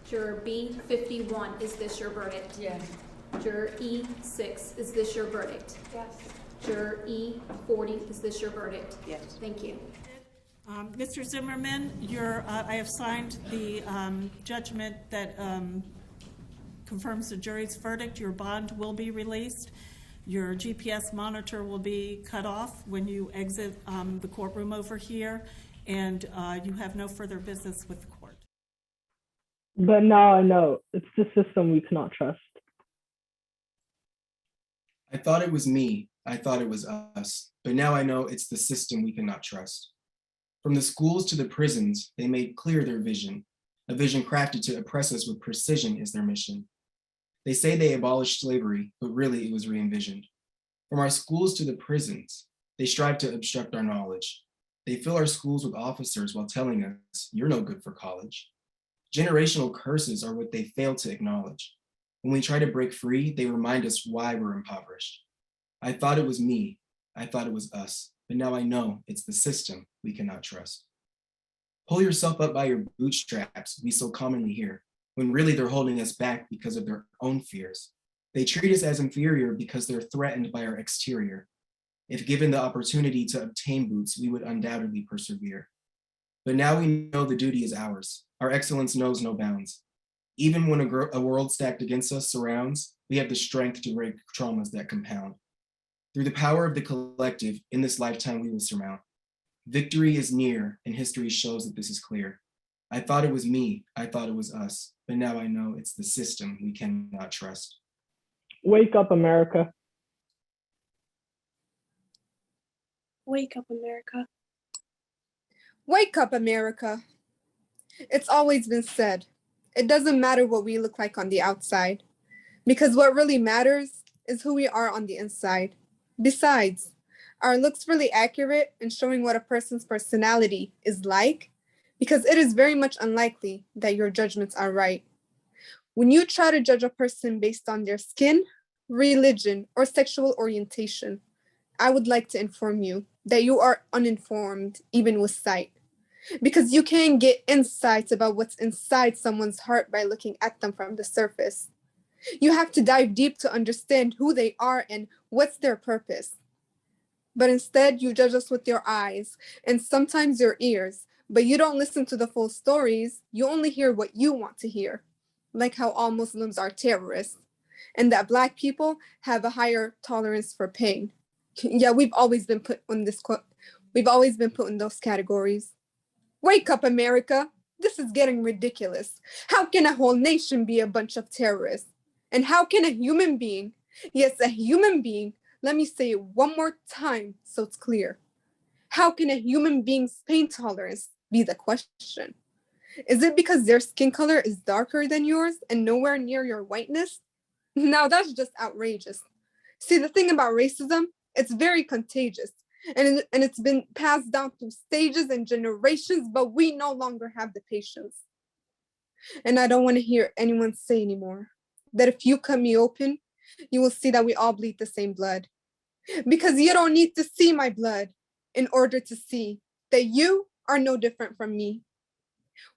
Juror B 51, is this your verdict? Yes. Juror E 6, is this your verdict? Yes. Juror E 40, is this your verdict? Yes. Thank you. Mr. Zimmerman, I have signed the judgment that confirms the jury's verdict. Your bond will be released. Your GPS monitor will be cut off when you exit the courtroom over here, and you have no further business with the court. But now I know it's the system we cannot trust. I thought it was me. I thought it was us. But now I know it's the system we cannot trust. From the schools to the prisons, they made clear their vision. A vision crafted to oppress us with precision is their mission. They say they abolished slavery, but really it was re-envisioned. From our schools to the prisons, they strive to obstruct our knowledge. They fill our schools with officers while telling us, you're no good for college. Generational curses are what they fail to acknowledge. When we try to break free, they remind us why we're impoverished. I thought it was me. I thought it was us. But now I know it's the system we cannot trust. Pull yourself up by your bootstraps, we so commonly hear, when really they're holding us back because of their own fears. They treat us as inferior because they're threatened by our exterior. If given the opportunity to obtain boots, we would undoubtedly persevere. But now we know the duty is ours. Our excellence knows no bounds. Even when a world stacked against us surrounds, we have the strength to break traumas that compound. Through the power of the collective, in this lifetime we will surmount. Victory is near, and history shows that this is clear. I thought it was me, I thought it was us, but now I know it's the system we cannot trust. Wake up, America. Wake up, America. Wake up, America. It's always been said, it doesn't matter what we look like on the outside, because what really matters is who we are on the inside. Besides, are looks really accurate in showing what a person's personality is like? Because it is very much unlikely that your judgments are right. When you try to judge a person based on their skin, religion, or sexual orientation, I would like to inform you that you are uninformed, even with sight. Because you can't get insights about what's inside someone's heart by looking at them from the surface. You have to dive deep to understand who they are and what's their purpose. But instead, you judge us with your eyes and sometimes your ears, but you don't listen to the full stories. You only hear what you want to hear, like how all Muslims are terrorists and that Black people have a higher tolerance for pain. Yeah, we've always been put in those categories. Wake up, America. This is getting ridiculous. How can a whole nation be a bunch of terrorists? And how can a human being Yes, a human being. Let me say it one more time so it's clear. How can a human being's pain tolerance be the question? Is it because their skin color is darker than yours and nowhere near your whiteness? Now that's just outrageous. See, the thing about racism, it's very contagious and it's been passed down through stages and generations, but we no longer have the patience. And I don't want to hear anyone say anymore that if you cut me open, you will see that we all bleed the same blood. Because you don't need to see my blood in order to see that you are no different from me.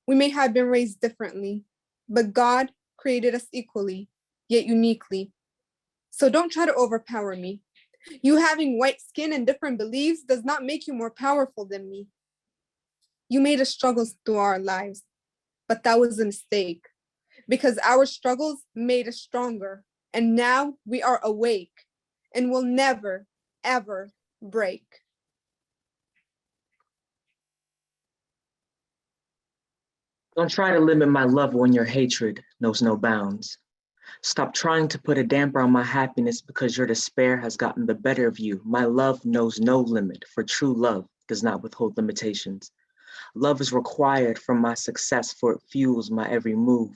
We may have been raised differently, but God created us equally, yet uniquely. So don't try to overpower me. You having white skin and different beliefs does not make you more powerful than me. You made us struggle through our lives, but that was a mistake because our struggles made us stronger. And now we are awake and will never, ever break. Don't try to limit my love when your hatred knows no bounds. Stop trying to put a damper on my happiness because your despair has gotten the better of you. My love knows no limit, for true love does not withhold limitations. Love is required from my success, for it fuels my every move.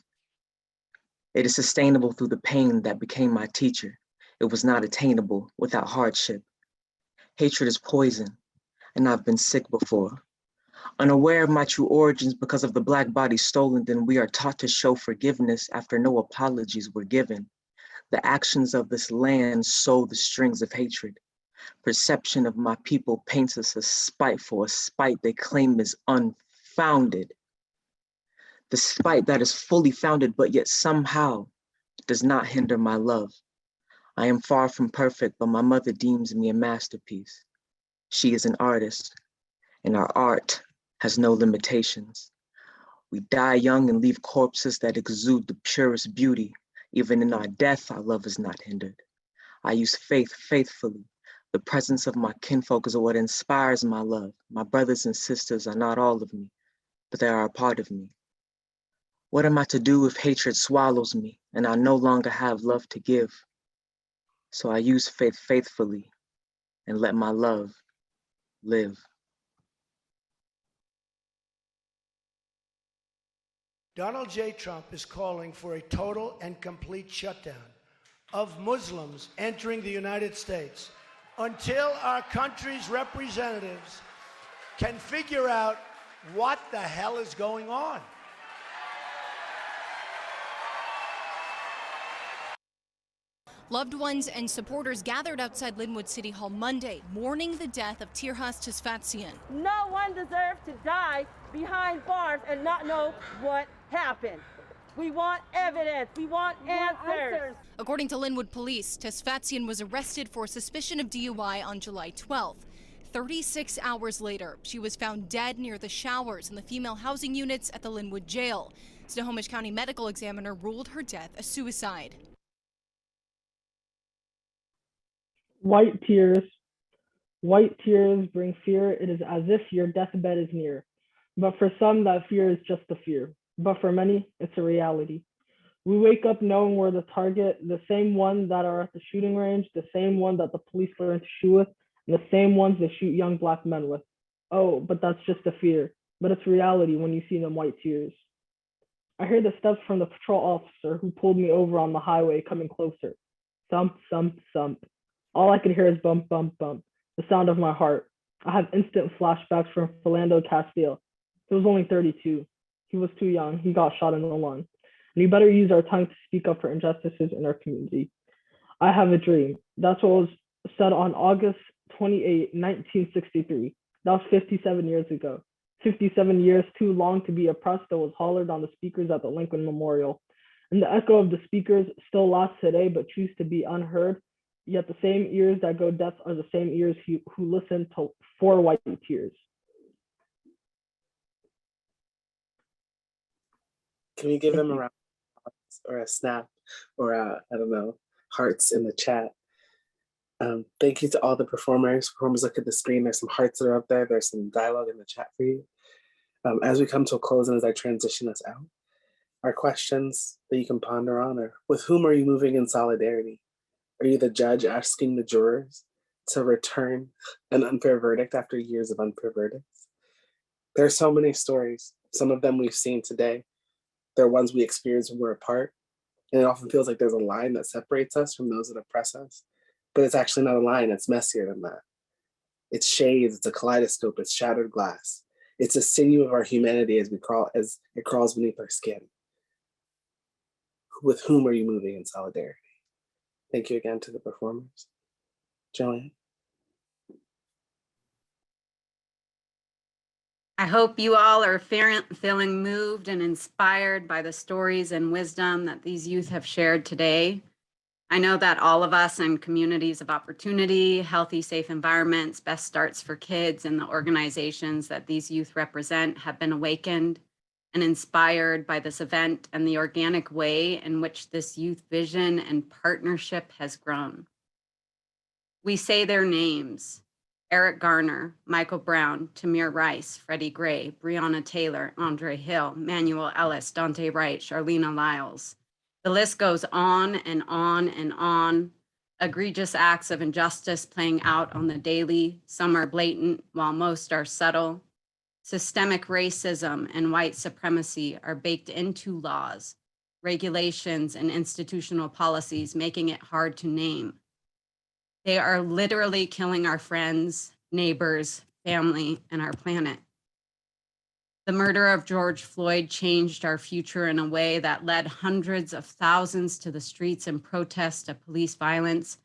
It is sustainable through the pain that became my teacher. It was not attainable without hardship. Hatred is poison, and I've been sick before. Unaware of my true origins because of the black body stolen, then we are taught to show forgiveness after no apologies were given. The actions of this land sow the strings of hatred. Perception of my people paints us as spiteful, a spite they claim is unfounded. The spite that is fully founded, but yet somehow does not hinder my love. I am far from perfect, but my mother deems me a masterpiece. She is an artist, and our art has no limitations. We die young and leave corpses that exude the purest beauty. Even in our death, our love is not hindered. I use faith faithfully. The presence of my kinfolk is what inspires my love. My brothers and sisters are not all of me, but they are a part of me. What am I to do if hatred swallows me and I no longer have love to give? So I use faith faithfully and let my love live. Donald J. Trump is calling for a total and complete shutdown of Muslims entering the United States until our country's representatives can figure out what the hell is going on. Loved ones and supporters gathered outside Linwood City Hall Monday, mourning the death of Tirhas Tesfatzian. No one deserves to die behind bars and not know what happened. We want evidence. We want answers. According to Linwood police, Tesfatzian was arrested for suspicion of DUI on July 12th. 36 hours later, she was found dead near the showers in the female housing units at the Linwood jail. Snohomish County medical examiner ruled her death a suicide. White tears. White tears bring fear. It is as if your deathbed is near. But for some, that fear is just a fear. But for many, it's a reality. We wake up knowing we're the target, the same one that are at the shooting range, the same one that the police learn to shoot with, and the same ones they shoot young Black men with. Oh, but that's just a fear. But it's reality when you see them white tears. I hear the steps from the patrol officer who pulled me over on the highway coming closer. Thump, thump, thump. All I could hear is bump, bump, bump, the sound of my heart. I have instant flashbacks from Philando Castile. He was only 32. He was too young. He got shot in the lung. And we better use our tongue to speak up for injustices in our community. I have a dream. That's what was said on August 28, 1963. That was 57 years ago. 57 years too long to be oppressed that was hollered on the speakers at the Lincoln Memorial. And the echo of the speakers still lasts today, but choose to be unheard. Yet the same ears that go deaf are the same ears who listen to 4 white tears. Can you give them a round of applause or a snap or I don't know, hearts in the chat? Thank you to all the performers. Performers, look at the screen. There's some hearts that are up there. There's some dialogue in the chat for you. As we come to a close and as I transition us out, our questions that you can ponder on are, with whom are you moving in solidarity? Are you the judge asking the jurors to return an unfair verdict after years of unfair verdicts? There are so many stories. Some of them we've seen today. There are ones we experienced when we're apart. And it often feels like there's a line that separates us from those that oppress us. But it's actually not a line, it's messier than that. It's shades, it's a kaleidoscope, it's shattered glass. It's a sinew of our humanity as it crawls beneath our skin. With whom are you moving in solidarity? Thank you again to the performers. Joanne. I hope you all are feeling moved and inspired by the stories and wisdom that these youth have shared today. I know that all of us in communities of opportunity, healthy, safe environments, best starts for kids, and the organizations that these youth represent have been awakened and inspired by this event and the organic way in which this youth vision and partnership has grown. We say their names: Eric Garner, Michael Brown, Tamir Rice, Freddie Gray, Breonna Taylor, Andre Hill, Manuel Ellis, Dante Wright, Charlena Lyles. The list goes on and on and on. Egregious acts of injustice playing out on the daily. Some are blatant, while most are subtle. Systemic racism and white supremacy are baked into laws, regulations, and institutional policies, making it hard to name. They are literally killing our friends, neighbors, family, and our planet. The murder of George Floyd changed our future in a way that led hundreds of thousands to the streets in protest of police violence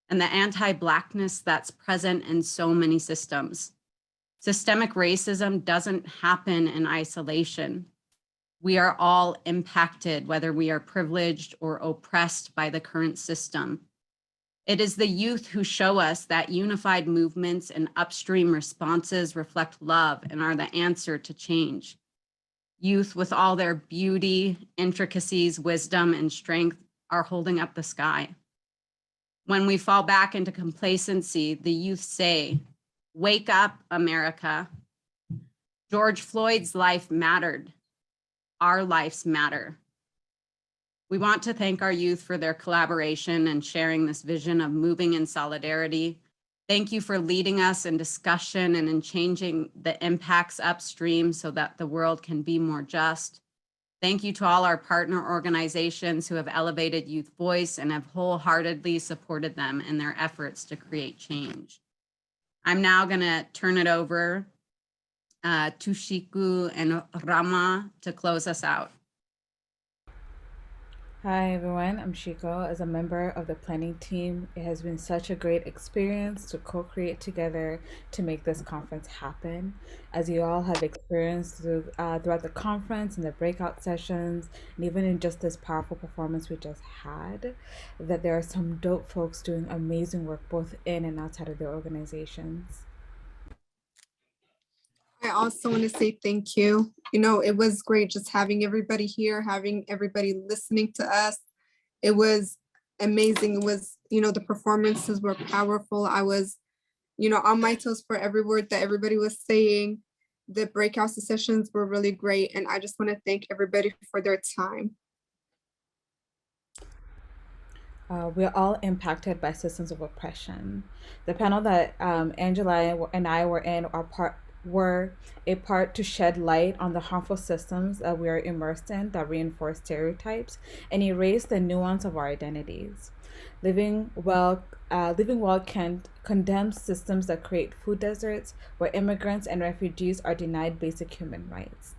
and the anti-Blackness that's present in so many systems. Systemic racism doesn't happen in isolation. We are all impacted, whether we are privileged or oppressed by the current system. It is the youth who show us that unified movements and upstream responses reflect love and are the answer to change. Youth, with all their beauty, intricacies, wisdom, and strength, are holding up the sky. When we fall back into complacency, the youth say, "Wake up, America. George Floyd's life mattered. Our lives matter." We want to thank our youth for their collaboration and sharing this vision of moving in solidarity. Thank you for leading us in discussion and in changing the impacts upstream so that the world can be more just. Thank you to all our partner organizations who have elevated youth voice and have wholeheartedly supported them in their efforts to create change. I'm now gonna turn it over to Shiku and Rama to close us out. Hi everyone, I'm Shiko. As a member of the planning team, it has been such a great experience to co-create together to make this conference happen. As you all have experienced throughout the conference and the breakout sessions, and even in just this powerful performance we just had, that there are some dope folks doing amazing work both in and outside of their organizations. I also want to say thank you. You know, it was great just having everybody here, having everybody listening to us. It was amazing. It was, you know, the performances were powerful. I was, you know, on my toes for every word that everybody was saying. The breakout sessions were really great. And I just want to thank everybody for their time. We're all impacted by systems of oppression. The panel that Angela and I were in were a part to shed light on the harmful systems that we are immersed in that reinforce stereotypes and erase the nuance of our identities. Living Well condemns systems that create food deserts where immigrants and refugees are denied basic human rights.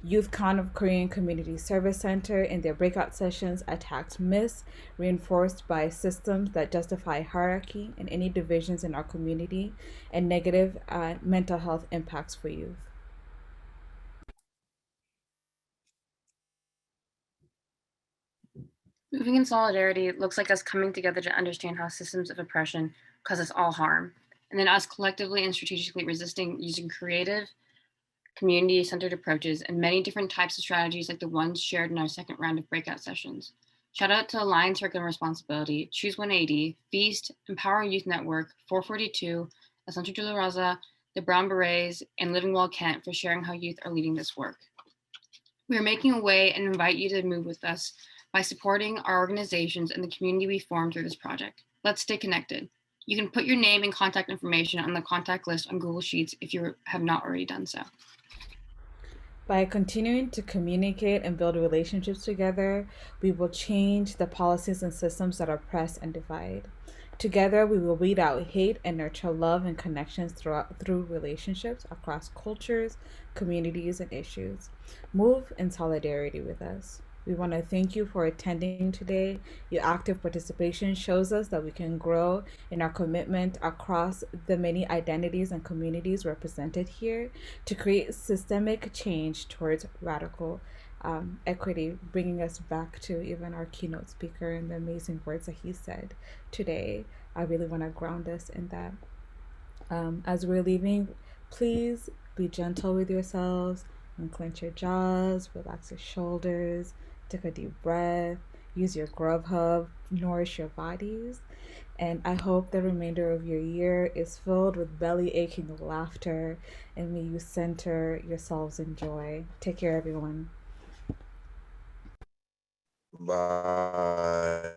YouthCon of Korean Community Service Center in their breakout sessions attacked myths reinforced by systems that justify hierarchy and any divisions in our community and negative mental health impacts for youth. Moving in solidarity looks like us coming together to understand how systems of oppression cause us all harm, and then us collectively and strategically resisting using creative, community-centered approaches and many different types of strategies like the ones shared in our second round of breakout sessions. Shout out to Alliance for Gun Responsibility, Choose 180, Feast, Empower Youth Network, 442, El Centro de la Raza, the Brown Berets, and Living Well Kent for sharing how youth are leading this work. We are making a way and invite you to move with us by supporting our organizations and the community we formed through this project. Let's stay connected. You can put your name and contact information on the contact list on Google Sheets if you have not already done so. By continuing to communicate and build relationships together, we will change the policies and systems that oppress and divide. Together, we will weed out hate and nurture love and connections through relationships across cultures, communities, and issues. Move in solidarity with us. We want to thank you for attending today. Your active participation shows us that we can grow in our commitment across the many identities and communities represented here to create systemic change towards radical equity, bringing us back to even our keynote speaker and the amazing words that he said today. I really want to ground us in that. As we're leaving, please be gentle with yourselves, unclench your jaws, relax your shoulders, take a deep breath, use your Grubhub, nourish your bodies. And I hope the remainder of your year is filled with belly aching laughter, and may you center yourselves in joy. Take care, everyone. Bye.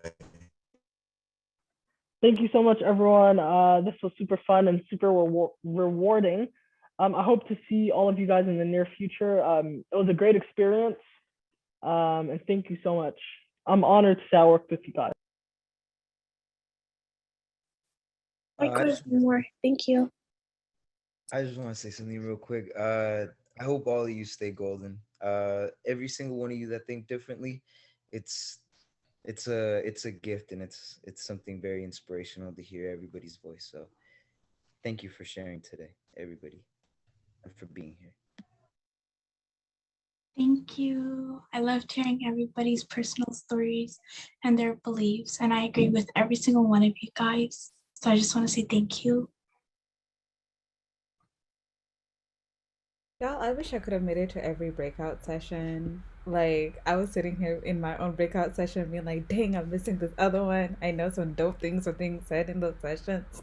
Thank you so much, everyone. This was super fun and super rewarding. I hope to see all of you guys in the near future. It was a great experience. And thank you so much. I'm honored to work with you guys. Likewise, more. Thank you. I just want to say something real quick. I hope all of you stay golden. Every single one of you that think differently, it's a gift, and it's something very inspirational to hear everybody's voice. So thank you for sharing today, everybody, and for being here. Thank you. I loved hearing everybody's personal stories and their beliefs, and I agree with every single one of you guys. So I just want to say thank you. Y'all, I wish I could have made it to every breakout session. Like, I was sitting here in my own breakout session being like, dang, I'm missing this other one. I know some dope things were being said in those sessions.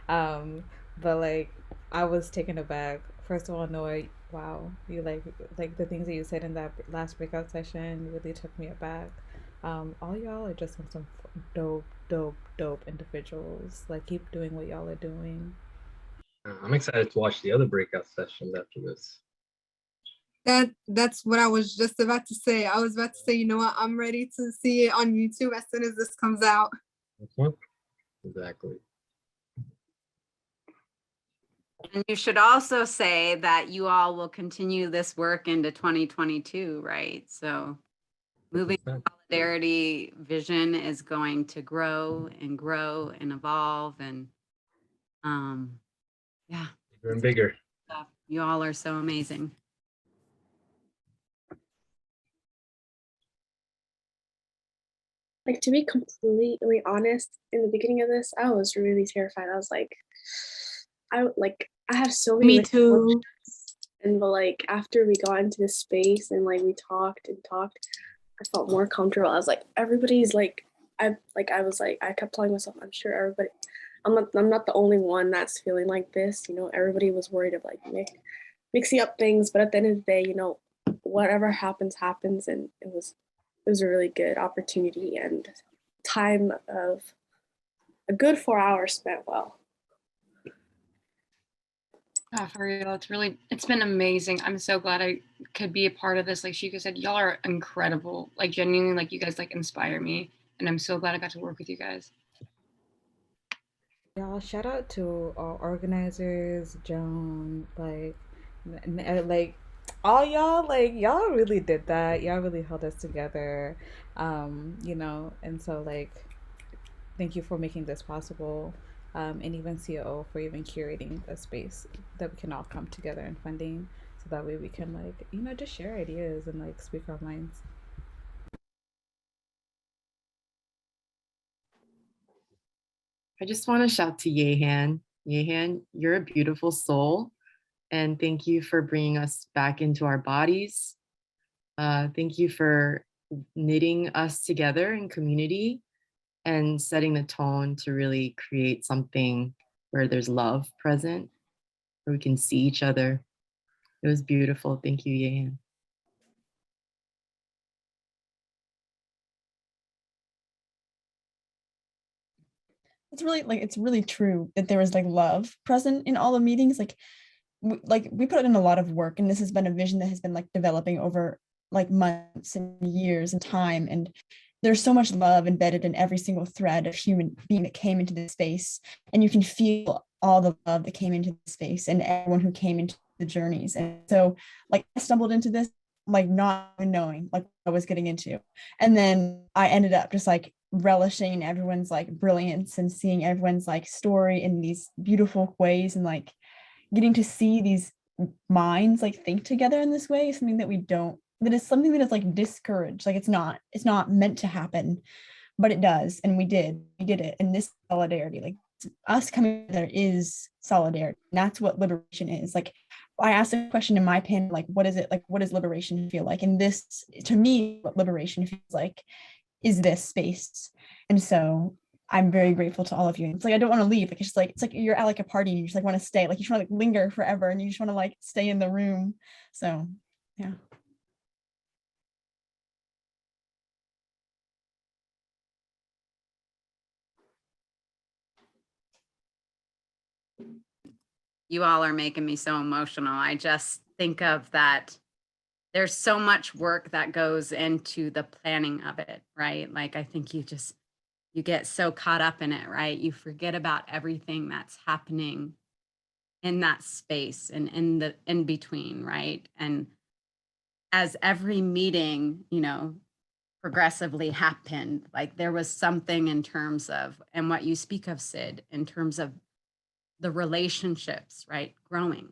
But like, I was taken aback. First of all, Noah, wow, you like the things that you said in that last breakout session really took me aback. All y'all are just some dope individuals. Like, keep doing what y'all are doing. I'm excited to watch the other breakout sessions after this. That's what I was just about to say. I was about to say, you know what? I'm ready to see it on YouTube as soon as this comes out. Exactly. And you should also say that you all will continue this work into 2022, right? So moving solidarity vision is going to grow and evolve, and yeah. Bigger and bigger. You all are so amazing. Like, to be completely honest, in the beginning of this, I was really terrified. I was like, I have so many. Me too. And but like after we got into this space and like we talked, I felt more comfortable. I was like, everybody's like, I kept telling myself, I'm sure everybody, I'm not the only one that's feeling like this. You know, everybody was worried of like mixing up things, but at the end of the day, you know, whatever happens, and it was a really good opportunity and time of a good 4 hours spent well. Yeah, for real, it's been amazing. I'm so glad I could be a part of this. Like Shika said, y'all are incredible. Like, genuinely, like, you guys like inspire me, and I'm so glad I got to work with you guys. Y'all, shout out to our organizers, Joan, like all y'all, like, y'all really did that. Y'all really held us together, you know, and so like, thank you for making this possible. And even COO for even curating a space that we can all come together and funding, so that way we can, like, you know, just share ideas and like speak our minds. I just want to shout to Yehan. Yehan, you're a beautiful soul, and thank you for bringing us back into our bodies. Thank you for knitting us together in community and setting the tone to really create something where there's love present, where we can see each other. It was beautiful. Thank you, Yehan. it's really true that there was like love present in all the meetings. We put in a lot of work, and this has been a vision that has been like developing over like months and years and time. And there's so much love embedded in every single thread of human being that came into this space. And you can feel all the love that came into the space and everyone who came into the journeys. And so like I stumbled into this, like not even knowing like what I was getting into. And then I ended up just like relishing in everyone's like brilliance and seeing everyone's like story in these beautiful ways, and like getting to see these minds like think together in this way is something that is something that is like discouraged. Like it's not meant to happen, but it does. And we did it. And this solidarity, like us coming together is solidarity. And that's what liberation is. Like I asked a question in my panel, like, what is it? Like, what does liberation feel like? And this, to me, what liberation feels like is this space. And so I'm very grateful to all of you. It's like, I don't want to leave. Like, it's like you're at like a party and you just like want to stay. Like you just want to like linger forever and you just want to like stay in the room. So, yeah. You all are making me so emotional. I just think of that. There's so much work that goes into the planning of it, right? Like, I think you get so caught up in it, right? You forget about everything that's happening in that space and in between, right? And as every meeting, progressively happened, like there was something in terms of, and what you speak of, Sid, in terms of the relationships, right? Growing.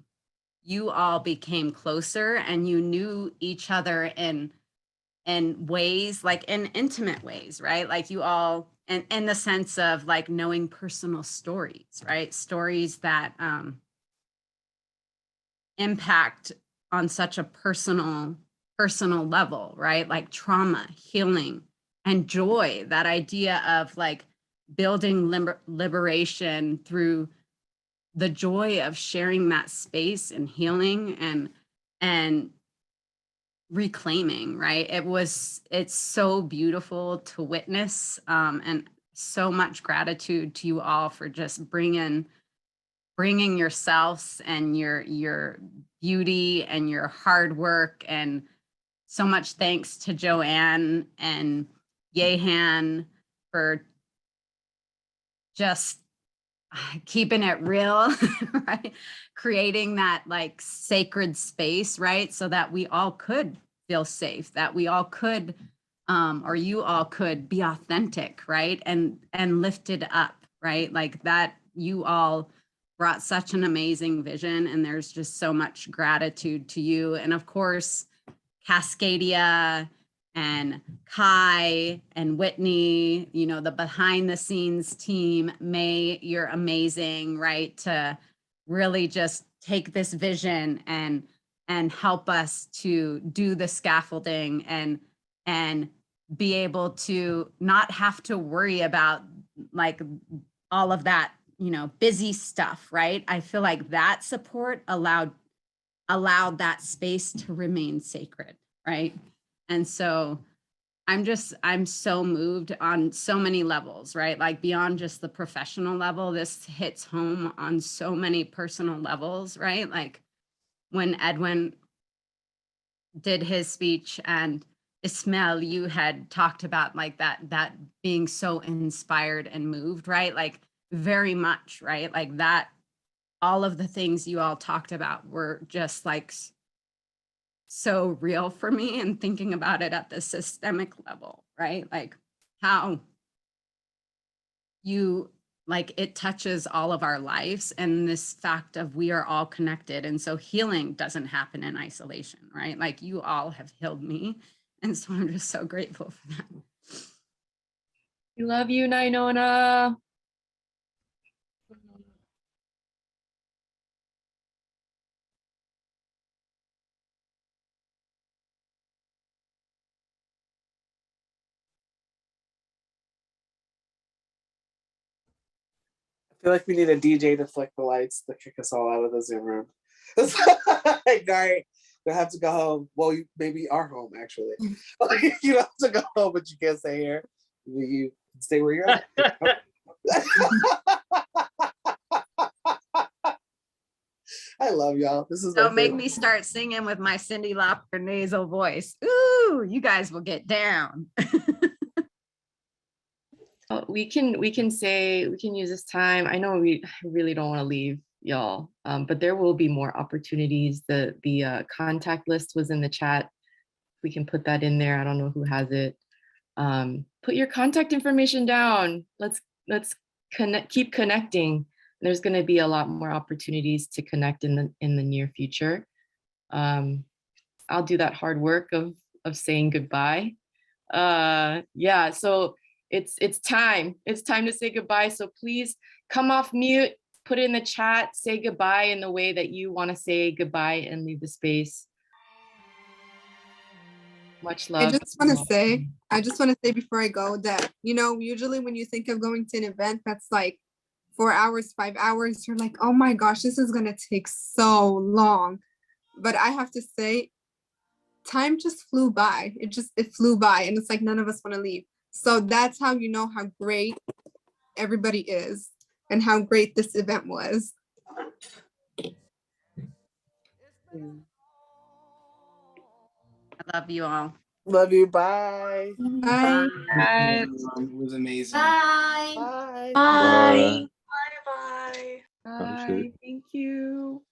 You all became closer and you knew each other in ways, like in intimate ways, right? Like you all, and in the sense of like knowing personal stories, right? Stories that impact on such a personal level, right? Like trauma, healing, and joy. That idea of like building liberation through the joy of sharing that space and healing and reclaiming, right? It's so beautiful to witness, and so much gratitude to you all for just bringing yourselves and your beauty and your hard work. And so much thanks to Joanne and Yehan for just keeping it real, right? Creating that like sacred space, right? So that we all could feel safe, that we all could, or you all could be authentic, right? And lifted up, right? Like that you all brought such an amazing vision, and there's just so much gratitude to you. And of course, Cascadia and Kai and Whitney, the behind the scenes team. May, you're amazing, right? To really just take this vision and help us to do the scaffolding and be able to not have to worry about like all of that, busy stuff, right? I feel like that support allowed that space to remain sacred, right? And so I'm so moved on so many levels, right? Like beyond just the professional level, this hits home on so many personal levels, right? Like when Edwin did his speech, and Ismail, you had talked about like that being so inspired and moved, right? Like very much, right? Like that, all of the things you all talked about were just like so real for me, and thinking about it at the systemic level, right? Like how it touches all of our lives, and this fact of we are all connected. And so healing doesn't happen in isolation, right? Like you all have healed me. And so I'm just so grateful for that. We love you, Nainona. I feel like we need a DJ to flick the lights to kick us all out of the Zoom room. Like, all right, you have to go home. Well, you maybe are home actually. Like, you don't have to go home, but you can't stay here. You can stay where you're at. I love y'all. This is Don't my make favorite. me start singing with my Cyndi Lauper nasal voice. Ooh, you guys will get down. We can use this time. I know I really don't want to leave y'all, but there will be more opportunities. The contact list was in the chat. We can put that in there. I don't know who has it. Put your contact information down. Let's keep connecting. There's going to be a lot more opportunities to connect in the near future. I'll do that hard work of saying goodbye. Yeah, so it's time to say goodbye. So please come off mute, put in the chat, say goodbye in the way that you want to say goodbye, and leave the space. Much love. I just want to say before I go that, usually when you think of going to an event that's like 4 hours, 5 hours, you're like, oh my gosh, this is going to take so long. But I have to say, time just flew by. It flew by, and it's like none of us want to leave. So that's how you know how great everybody is and how great this event was. I love you all. Love you. Bye. Bye. It was amazing. Bye. Bye. Bye. Bye. Thank you.